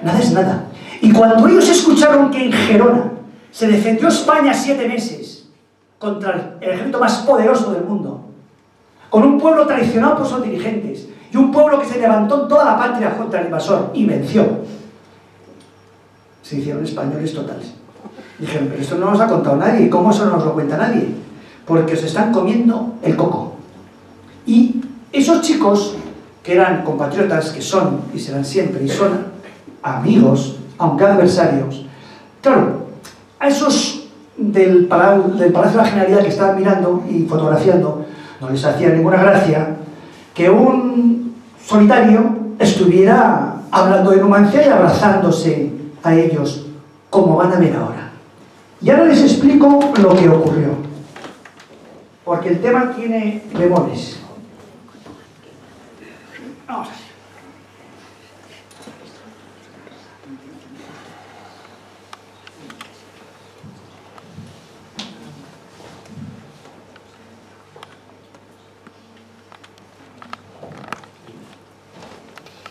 nada es nada. Y cuando ellos escucharon que en Gerona se defendió España 7 meses contra el ejército más poderoso del mundo, con un pueblo traicionado por sus dirigentes y un pueblo que se levantó en toda la patria contra el invasor y venció, se hicieron españoles totales. Dijeron, pero esto no nos ha contado nadie. ¿Cómo eso no nos lo cuenta nadie? Porque os están comiendo el coco. Y esos chicos, que eran compatriotas, que son y serán siempre, y son amigos, aunque adversarios, claro, a esos del Palacio de la Generalidad que estaban mirando y fotografiando, no les hacía ninguna gracia que un solitario estuviera hablando de Numancia y abrazándose a ellos, como van a ver ahora. Y ahora les explico lo que ocurrió, porque el tema tiene bemoles. Vamos a ver.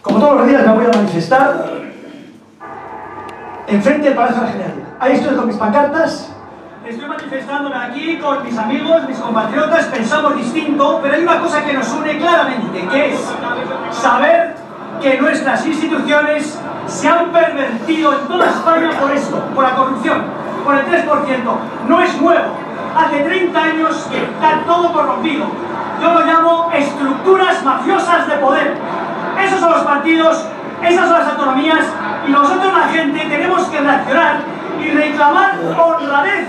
Como todos los días me voy a manifestar enfrente del Palacio de la Generalidad. Ahí estoy con mis pancartas. Estoy manifestándome aquí con mis amigos, mis compatriotas, pensamos distinto, pero hay una cosa que nos une claramente, que es saber que nuestras instituciones se han pervertido en toda España por esto, por la corrupción, por el 3%. No es nuevo. Hace 30 años que está todo corrompido. Yo lo llamo estructuras mafiosas de poder. Esos son los partidos, esas son las autonomías, y nosotros la gente tenemos que reaccionar y reclamar honradez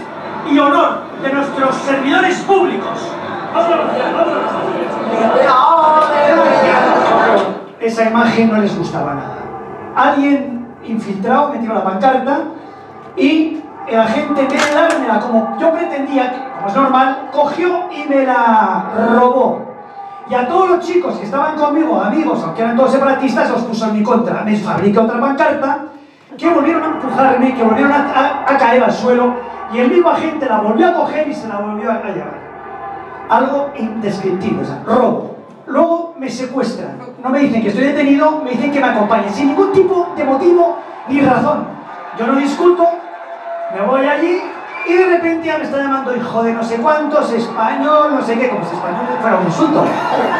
y honor de nuestros servidores públicos. Esa imagen no les gustaba nada. Alguien infiltrado me tiró la pancarta y el agente, en vez de dármela como yo pretendía, como es normal, cogió y me la robó. Y a todos los chicos que estaban conmigo, amigos, aunque eran todos separatistas, los puso en mi contra. Me fabriqué otra pancarta, que volvieron a empujarme, que volvieron a caer al suelo, y el mismo agente la volvió a coger y se la volvió a llevar. Algo indescriptible, o sea, robo. Luego me secuestran. No me dicen que estoy detenido, me dicen que me acompañen, sin ningún tipo de motivo ni razón. Yo no discuto, me voy allí, y de repente ya me está llamando hijo de no sé cuántos, español, no sé qué, como si español fuera un insulto.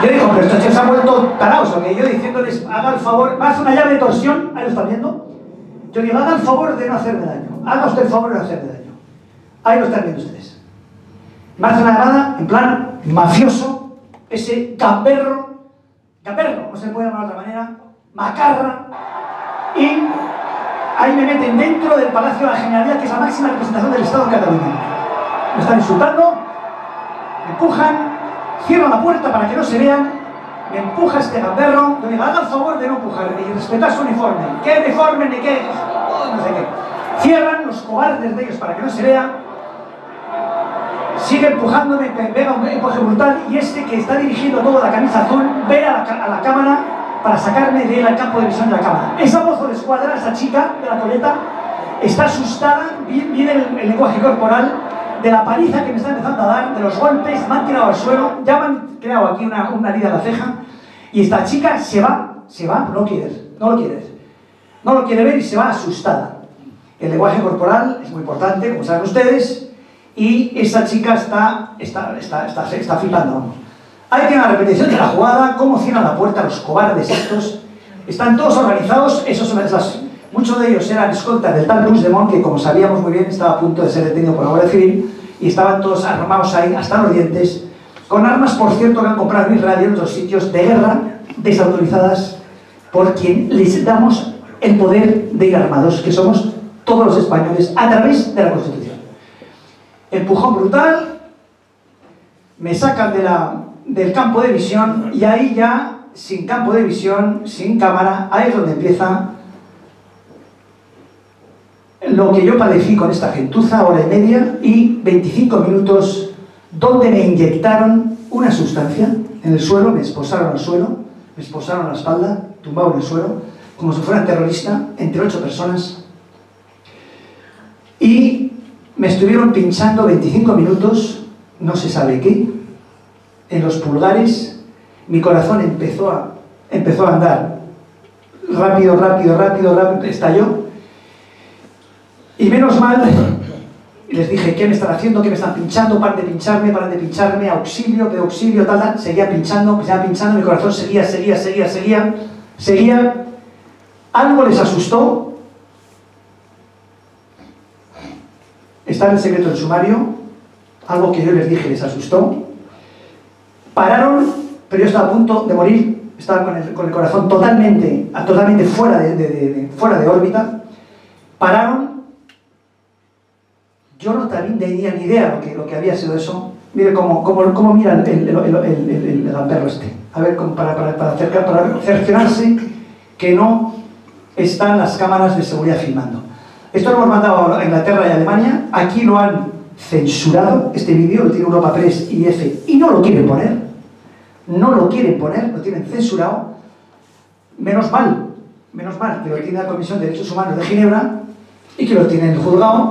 Yo digo, pero estos chicos se han vuelto taraos, ¿o qué? Yo diciéndoles, haga el favor, me hace una llave de torsión, ahí lo están viendo. Yo digo, haga el favor de no hacerme daño, haga usted el favor de no hacerme daño. Ahí lo están viendo ustedes. Me hace una llamada, en plan, mafioso, ese gamberro, no se puede llamar de otra manera, macarra, y ahí me meten dentro del Palacio de la Generalidad, que es la máxima representación del Estado de Cataluña. Me están insultando, me empujan, cierran la puerta para que no se vean, me empuja este gamberro, yo digo, haga el favor de no empujarme y respetar su uniforme. ¿Qué uniforme ni qué? No sé qué. Cierran los cobardes de ellos para que no se vea, sigue empujándome, me pega un empuje brutal, y este que está dirigiendo todo la camisa azul ve a la cámara para sacarme del campo de visión de la cámara. Esa mozo de escuadra, esa chica de la coleta, está asustada, viene el lenguaje corporal de la paliza que me está empezando a dar, de los golpes, me han tirado al suelo, ya me han creado aquí una herida en la ceja, y esta chica se va, no lo quiere ver y se va asustada. El lenguaje corporal es muy importante, como saben ustedes, y esa chica está flipando, vamos. Hay que una repetición de la jugada, cómo cierran la puerta los cobardes estos. Están todos organizados, muchos de ellos eran escoltas del tal Puigdemont, que como sabíamos muy bien estaba a punto de ser detenido por la Guardia Civil, y estaban todos armados ahí hasta los dientes, con armas, por cierto, que han comprado en Israel y en otros sitios de guerra, desautorizadas por quien les damos el poder de ir armados, que somos todos los españoles, a través de la Constitución. Empujón brutal, me sacan del campo de visión, y ahí ya, sin campo de visión, sin cámara, ahí es donde empieza lo que yo padecí con esta gentuza, hora y media y 25 minutos, donde me inyectaron una sustancia en el suelo, me esposaron al suelo, me esposaron a la espalda, tumbado en el suelo, como si fuera terrorista, entre 8 personas, y me estuvieron pinchando 25 minutos, no se sabe qué, en los pulgares. Mi corazón empezó a andar rápido, estalló, y menos mal, les dije, ¿qué me están haciendo? ¿Qué me están pinchando? Paren de pincharme, auxilio, tal, seguía pinchando, mi corazón seguía, algo les asustó, está en el secreto del sumario, algo que yo les dije les asustó. Pararon, pero yo estaba a punto de morir, estaba con el corazón totalmente fuera de órbita. Pararon, yo no tenía ni idea lo que había sido eso, Mire cómo mira el gamberro este. A ver, para cerciorarse que no están las cámaras de seguridad filmando. Esto lo hemos mandado a Inglaterra y a Alemania. Aquí lo han censurado, este vídeo, lo tiene Europa Press y EFE, y no lo quieren poner. No lo quieren poner, lo tienen censurado. Menos mal que lo tiene la Comisión de Derechos Humanos de Ginebra y que lo tiene el juzgado.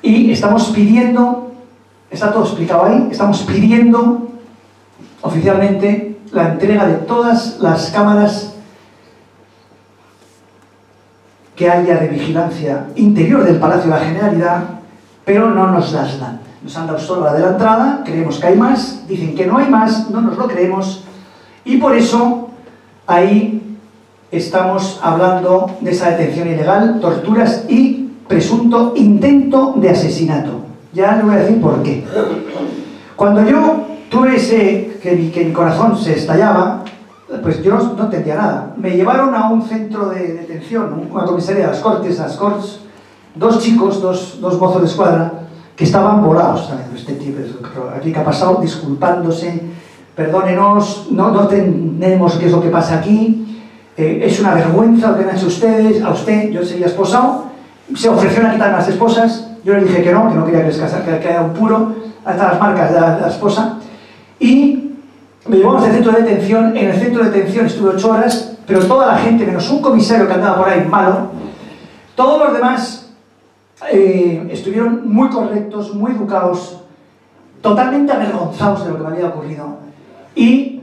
Y estamos pidiendo, está todo explicado ahí, estamos pidiendo oficialmente la entrega de todas las cámaras que haya de vigilancia interior del Palacio de la Generalidad, pero no nos las dan. Nos han dado solo la de la entrada, creemos que hay más, dicen que no hay más, no nos lo creemos, y por eso ahí estamos hablando de esa detención ilegal, torturas y presunto intento de asesinato. Ya le voy a decir por qué. Cuando yo tuve que mi corazón se estallaba, pues yo no entendía nada. Me llevaron a un centro de detención, una comisaría de las Corts, dos chicos, dos mozos de escuadra, que estaban volados también. Este tipo, aquí que ha pasado, disculpándose, perdónenos, no tenemos qué es lo que pasa aquí, es una vergüenza lo que han hecho ustedes, a usted, yo sería esposado, se ofrecieron a quitar las esposas, yo le dije que no quería que les casara, que era un puro, hasta las marcas de la esposa, y me llevamos al centro de detención. En el centro de detención estuve 8 horas, pero toda la gente, menos un comisario que andaba por ahí malo, todos los demás estuvieron muy correctos, muy educados, totalmente avergonzados de lo que me había ocurrido. Y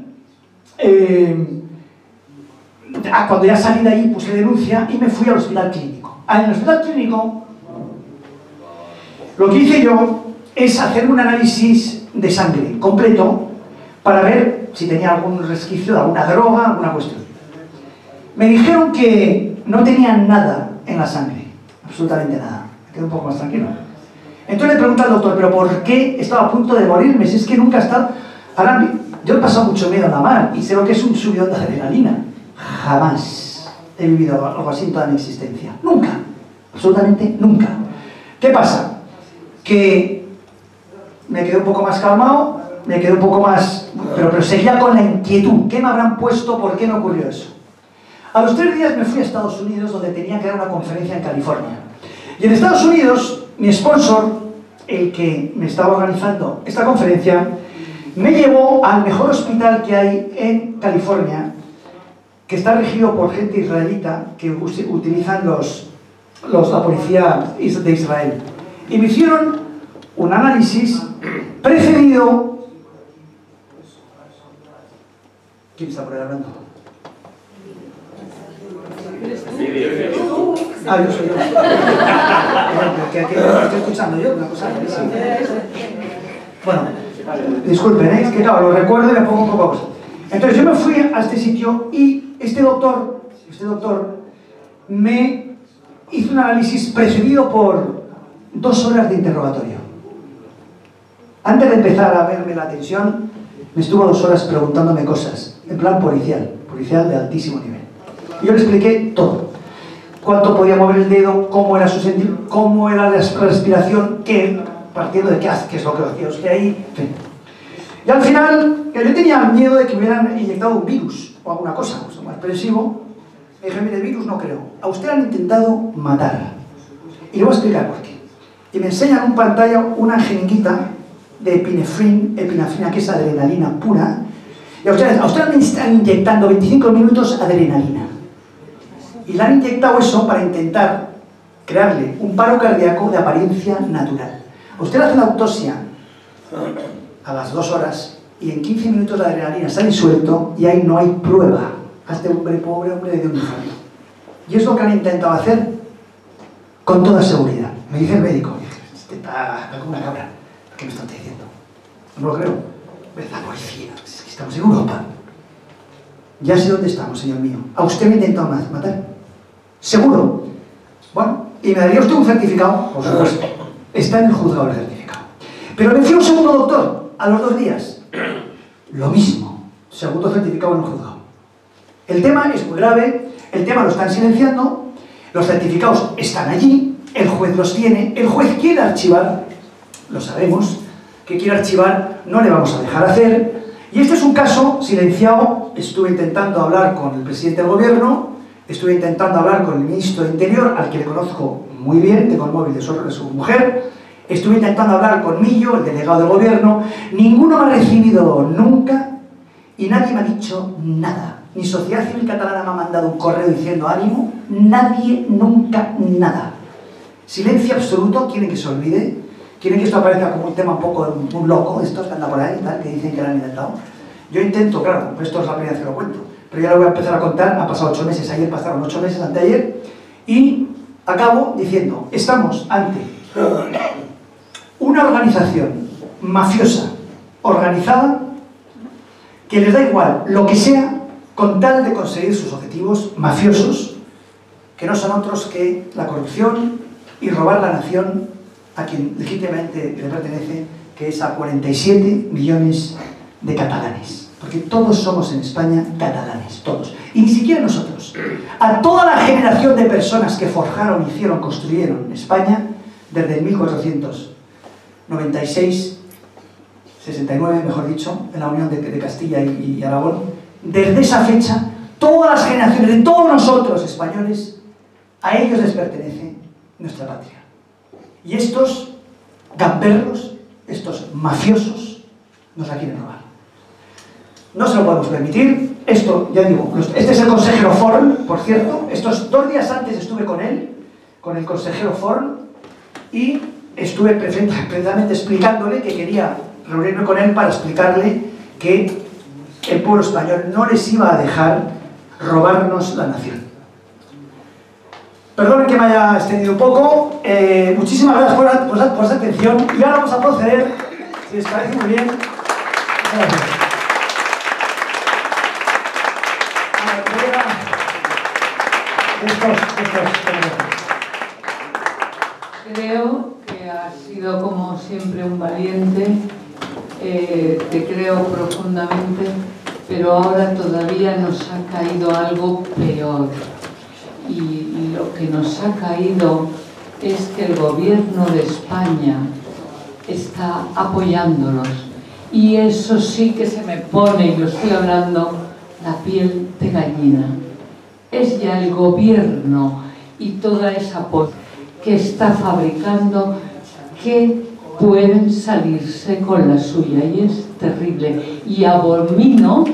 cuando ya salí de ahí puse denuncia y me fui al hospital clínico. En el hospital clínico lo que hice yo es hacer un análisis de sangre completo para ver si tenía algún resquicio de alguna droga, alguna cuestión. Me dijeron que no tenían nada en la sangre, absolutamente nada. Me quedé un poco más tranquilo. Entonces le pregunté al doctor, ¿pero por qué estaba a punto de morirme? Si es que nunca he estado... Ahora, yo he pasado mucho miedo en la mar y sé lo que es un subidón de adrenalina. Jamás he vivido algo así en toda mi existencia. Nunca. Absolutamente nunca. ¿Qué pasa? Que me quedé un poco más calmado, me quedé un poco más... Pero seguía con la inquietud. ¿Qué me habrán puesto? ¿Por qué me ocurrió eso? A los 3 días me fui a Estados Unidos, donde tenía que dar una conferencia en California. Y en Estados Unidos, mi sponsor, el que me estaba organizando esta conferencia, me llevó al mejor hospital que hay en California, que está regido por gente israelita, que utilizan la policía de Israel. Y me hicieron un análisis precedido... ¿Quién está por ahí hablando? Ah, yo soy yo. ¿Qué estoy escuchando yo? Una cosa rarísima. Bueno, disculpen, es que claro, lo recuerdo y me pongo un poco cosa. Entonces yo me fui a este sitio y este doctor me hizo un análisis precedido por 2 horas de interrogatorio. Antes de empezar a verme la tensión, me estuvo 2 horas preguntándome cosas, en plan policial de altísimo nivel. Y yo le expliqué todo. Cuánto podía mover el dedo, cómo era su sentido, cómo era la respiración, partiendo de qué es lo que hacía usted ahí, en fin. Y al final, yo tenía miedo de que me hubieran inyectado un virus o alguna cosa, pues, más expresivo. Me dije, mire, virus no creo. A usted le han intentado matar. Y le voy a explicar por qué. Y me enseñan en pantalla una jeringuita de epinefrina, que es adrenalina pura. Y a usted le están inyectando 25 minutos adrenalina. Y le han inyectado eso para intentar crearle un paro cardíaco de apariencia natural. A usted le hace la autopsia a las 2 horas y en 15 minutos la adrenalina sale suelto y ahí no hay prueba. A este pobre hombre le dio un infarto. Y es lo que han intentado hacer con toda seguridad. Me dice el médico, este está como una cabra. ¿Qué me está diciendo? No lo creo. ¿Verdad, policía? Es que estamos en Europa. Ya sé dónde estamos, señor mío. ¿A usted me intentó matar? ¿Seguro? Bueno, ¿y me daría usted un certificado? Por supuesto. Está en el juzgado el certificado. Pero me fui a un segundo doctor, a los 2 días. Lo mismo. Segundo certificado en el juzgado. El tema es muy grave, el tema lo están silenciando, los certificados están allí, el juez los tiene, el juez quiere archivar, lo sabemos, que quiere archivar, no le vamos a dejar hacer. Y este es un caso silenciado. Estuve intentando hablar con el presidente del gobierno, estuve intentando hablar con el ministro de Interior, al que le conozco muy bien, tengo el móvil de su mujer, estuve intentando hablar con Millo, el delegado del gobierno, ninguno me ha recibido nunca y nadie me ha dicho nada. Ni Sociedad Civil Catalana me ha mandado un correo diciendo ánimo, nadie, nunca, nada. Silencio absoluto, quieren que se olvide, quieren que esto aparezca como un tema un poco de un loco, estos que andan por ahí, tal, que dicen que lo han inventado. Yo intento, claro, esto es la primera vez que lo cuento, pero ya lo voy a empezar a contar, han pasado 8 meses, ayer pasaron 8 meses, anteayer, y acabo diciendo, estamos ante una organización mafiosa, organizada, que les da igual lo que sea con tal de conseguir sus objetivos mafiosos, que no son otros que la corrupción y robar la nación a quien legítimamente le pertenece, que es a 47 millones de catalanes. Porque todos somos en España catalanes, todos. Y ni siquiera nosotros. A toda la generación de personas que forjaron, hicieron, construyeron España, desde el 1496, 69, mejor dicho, en la unión de Castilla y Aragón, desde esa fecha, todas las generaciones de todos nosotros españoles, a ellos les pertenece nuestra patria. Y estos gamberros, estos mafiosos, nos la quieren robar. No se lo podemos permitir. Esto, ya digo, este es el consejero Forn, por cierto. Estos 2 días antes estuve con él, con el consejero Forn, y estuve precisamente explicándole que quería reunirme con él para explicarle que el pueblo español no les iba a dejar robarnos la nación. Perdonen que me haya extendido un poco, muchísimas gracias por esa atención, y ahora vamos a proceder, si les parece muy bien. Gracias. Creo que has sido como siempre un valiente, te creo profundamente, pero ahora todavía nos ha caído algo peor. Y lo que nos ha caído es que el gobierno de España está apoyándolos. Y eso sí que se me pone, y lo estoy hablando, la piel de gallina. Es ya el gobierno y toda esa que está fabricando que pueden salirse con la suya, y es terrible. Y abomino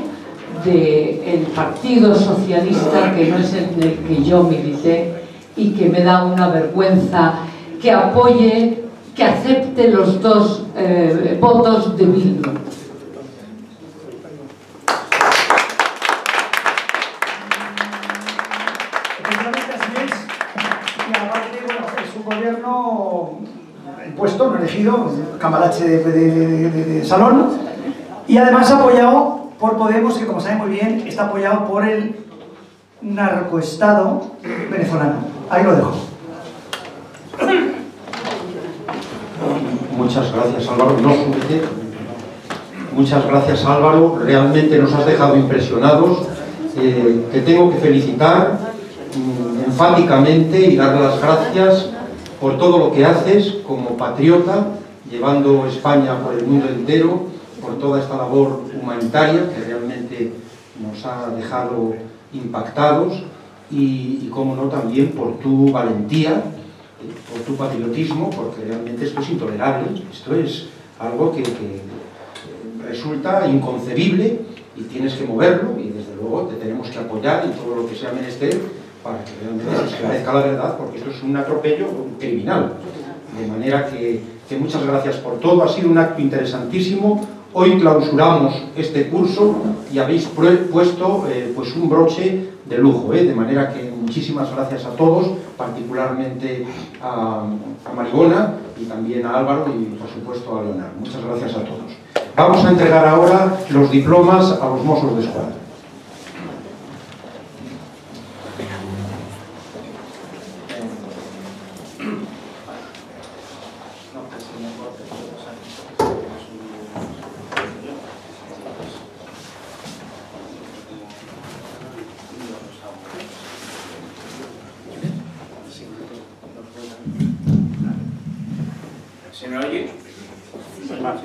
del Partido Socialista, que no es en el que yo milité, y que me da una vergüenza que apoye, que acepte los 2 votos de Bildu. Puesto, no elegido, cambalache de salón, y además apoyado por Podemos, que como saben muy bien está apoyado por el narcoestado venezolano. Ahí lo dejo. Muchas gracias, Álvaro. No suficiente. Muchas gracias, Álvaro. Realmente nos has dejado impresionados. Te tengo que felicitar enfáticamente y dar las gracias por todo lo que haces como patriota, llevando España por el mundo entero, por toda esta labor humanitaria que realmente nos ha dejado impactados y cómo no, también por tu valentía, por tu patriotismo, porque realmente esto es intolerable, esto es algo que resulta inconcebible y tienes que moverlo, y desde luego te tenemos que apoyar en todo lo que sea menester para que realmente se esclarezca la verdad, porque esto es un atropello criminal. De manera que muchas gracias por todo, ha sido un acto interesantísimo. Hoy clausuramos este curso y habéis puesto pues un broche de lujo, de manera que muchísimas gracias a todos, particularmente a Marigona y también a Álvaro y por supuesto a Leonardo. Muchas gracias a todos. Vamos a entregar ahora los diplomas a los Mossos de Escuadra. ¿Se me oye? Vale.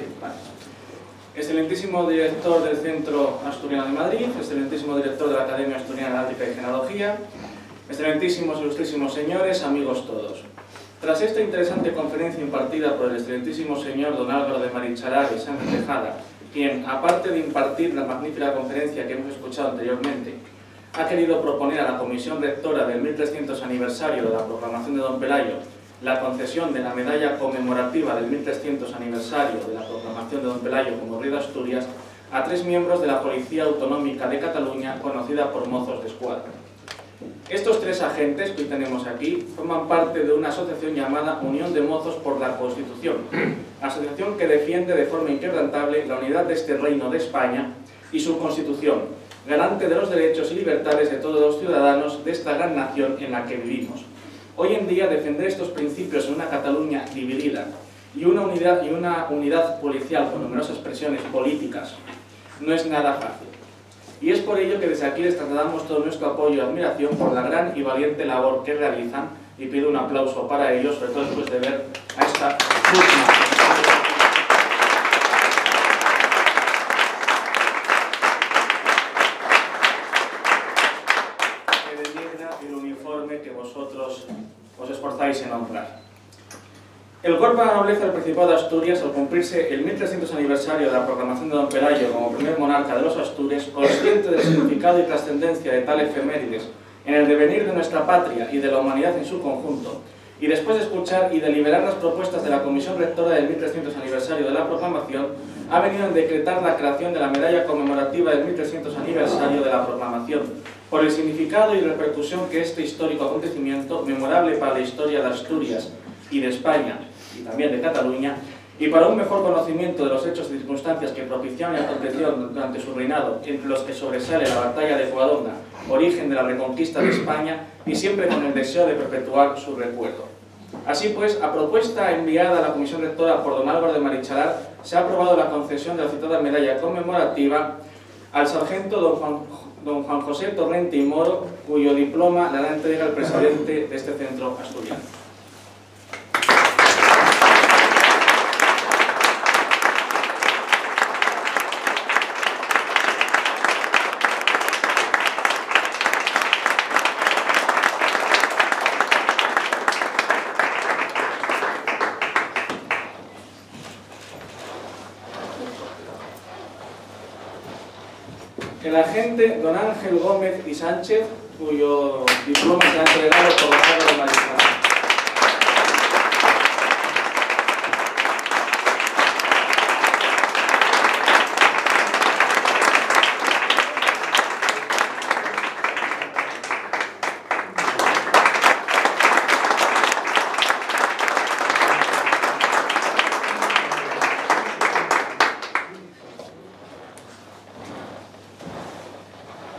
excelentísimo director del Centro Asturiano de Madrid, excelentísimo director de la Academia Asturiana de Náutica y Genealogía, excelentísimos, ilustrísimos señores, amigos todos. Tras esta interesante conferencia impartida por el excelentísimo señor don Álvaro de Marichalar y Sánchez Tejada, quien, aparte de impartir la magnífica conferencia que hemos escuchado anteriormente, ha querido proponer a la Comisión Rectora del 1300 aniversario de la proclamación de Don Pelayo la concesión de la medalla conmemorativa del 1300 aniversario de la proclamación de Don Pelayo como rey de Asturias a 3 miembros de la Policía Autonómica de Cataluña, conocida por Mozos de Escuadra. Estos 3 agentes que hoy tenemos aquí forman parte de una asociación llamada Unión de Mozos por la Constitución, asociación que defiende de forma inquebrantable la unidad de este reino de España y su Constitución, garante de los derechos y libertades de todos los ciudadanos de esta gran nación en la que vivimos. Hoy en día defender estos principios en una Cataluña dividida y una unidad policial con numerosas presiones políticas no es nada fácil. Y es por ello que desde aquí les trasladamos todo nuestro apoyo y admiración por la gran y valiente labor que realizan, y pido un aplauso para ellos, sobre todo después de ver a esta última. Que designa el uniforme que vosotros os esforzáis en honrar. El Cuerpo de la Nobleza del Principado de Asturias, al cumplirse el 1300 aniversario de la proclamación de Don Pelayo como primer monarca de los Astures, consciente del significado y trascendencia de tal efemérides en el devenir de nuestra patria y de la humanidad en su conjunto, y después de escuchar y deliberar las propuestas de la Comisión Rectora del 1300 aniversario de la proclamación, ha venido a decretar la creación de la medalla conmemorativa del 1300 aniversario de la proclamación, por el significado y repercusión que este histórico acontecimiento, memorable para la historia de Asturias y de España, y también de Cataluña, y para un mejor conocimiento de los hechos y circunstancias que propiciaron y acontecieron durante su reinado, entre los que sobresale la batalla de Covadonga, origen de la reconquista de España, y siempre con el deseo de perpetuar su recuerdo. Así pues, a propuesta enviada a la Comisión Rectora por don Álvaro de Marichalar, se ha aprobado la concesión de la citada medalla conmemorativa al sargento don Juan José Torrente y Moro, cuyo diploma la entrega el presidente de este centro asturiano. El agente don Ángel Gómez y Sánchez, cuyo diploma se ha entregado por don Álvaro de Marichalar.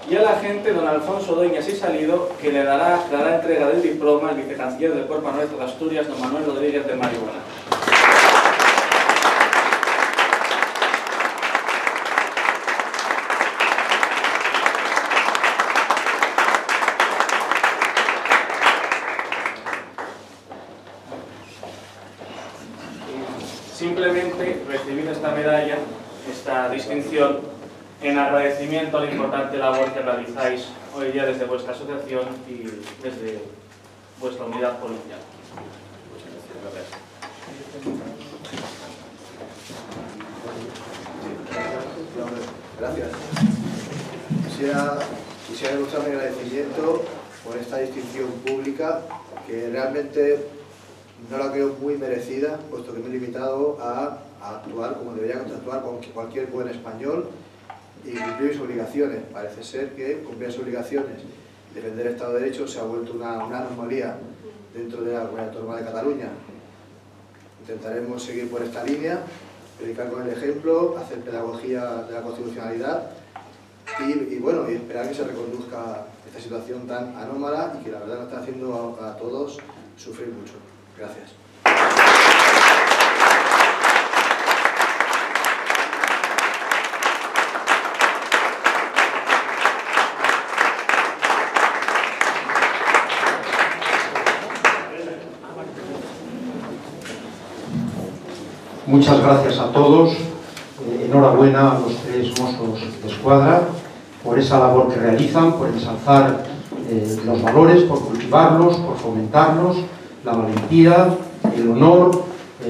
Y al agente don Alfonso Doñas y Salido, que le dará entrega del diploma al vicecanciller del Cuerpo de la Nobleza de Asturias, don Manuel Rodríguez de Marihuana. Simplemente recibir esta medalla, esta distinción, en agradecimiento a la importante labor que realizáis hoy día desde vuestra asociación y desde vuestra unidad policial. Gracias. Quisiera demostrar mi agradecimiento por esta distinción pública, que realmente no la creo muy merecida, puesto que me he limitado a actuar como debería actuar cualquier buen español y cumplir mis obligaciones. Parece ser que cumplir las obligaciones, defender el Estado de Derecho, se ha vuelto una anomalía dentro de la Comunidad Autónoma de Cataluña. Intentaremos seguir por esta línea, predicar con el ejemplo, hacer pedagogía de la constitucionalidad y bueno, y esperar que se reconduzca esta situación tan anómala y que la verdad nos está haciendo a todos sufrir mucho. Gracias. Muchas gracias a todos. enhorabuena a los 3 Mossos de Escuadra por esa labor que realizan, por ensalzar los valores, por cultivarlos, por fomentarlos, la valentía, el honor,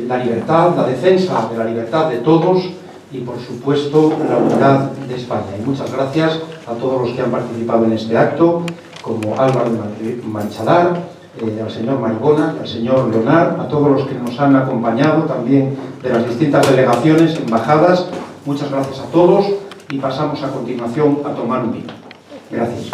la libertad, la defensa de la libertad de todos y, por supuesto, la unidad de España. Y muchas gracias a todos los que han participado en este acto, como Álvaro Marichalar, al señor Marigona, al señor Leonard, a todos los que nos han acompañado también de las distintas delegaciones, embajadas. Muchas gracias a todos y pasamos a continuación a tomar un vino. Gracias.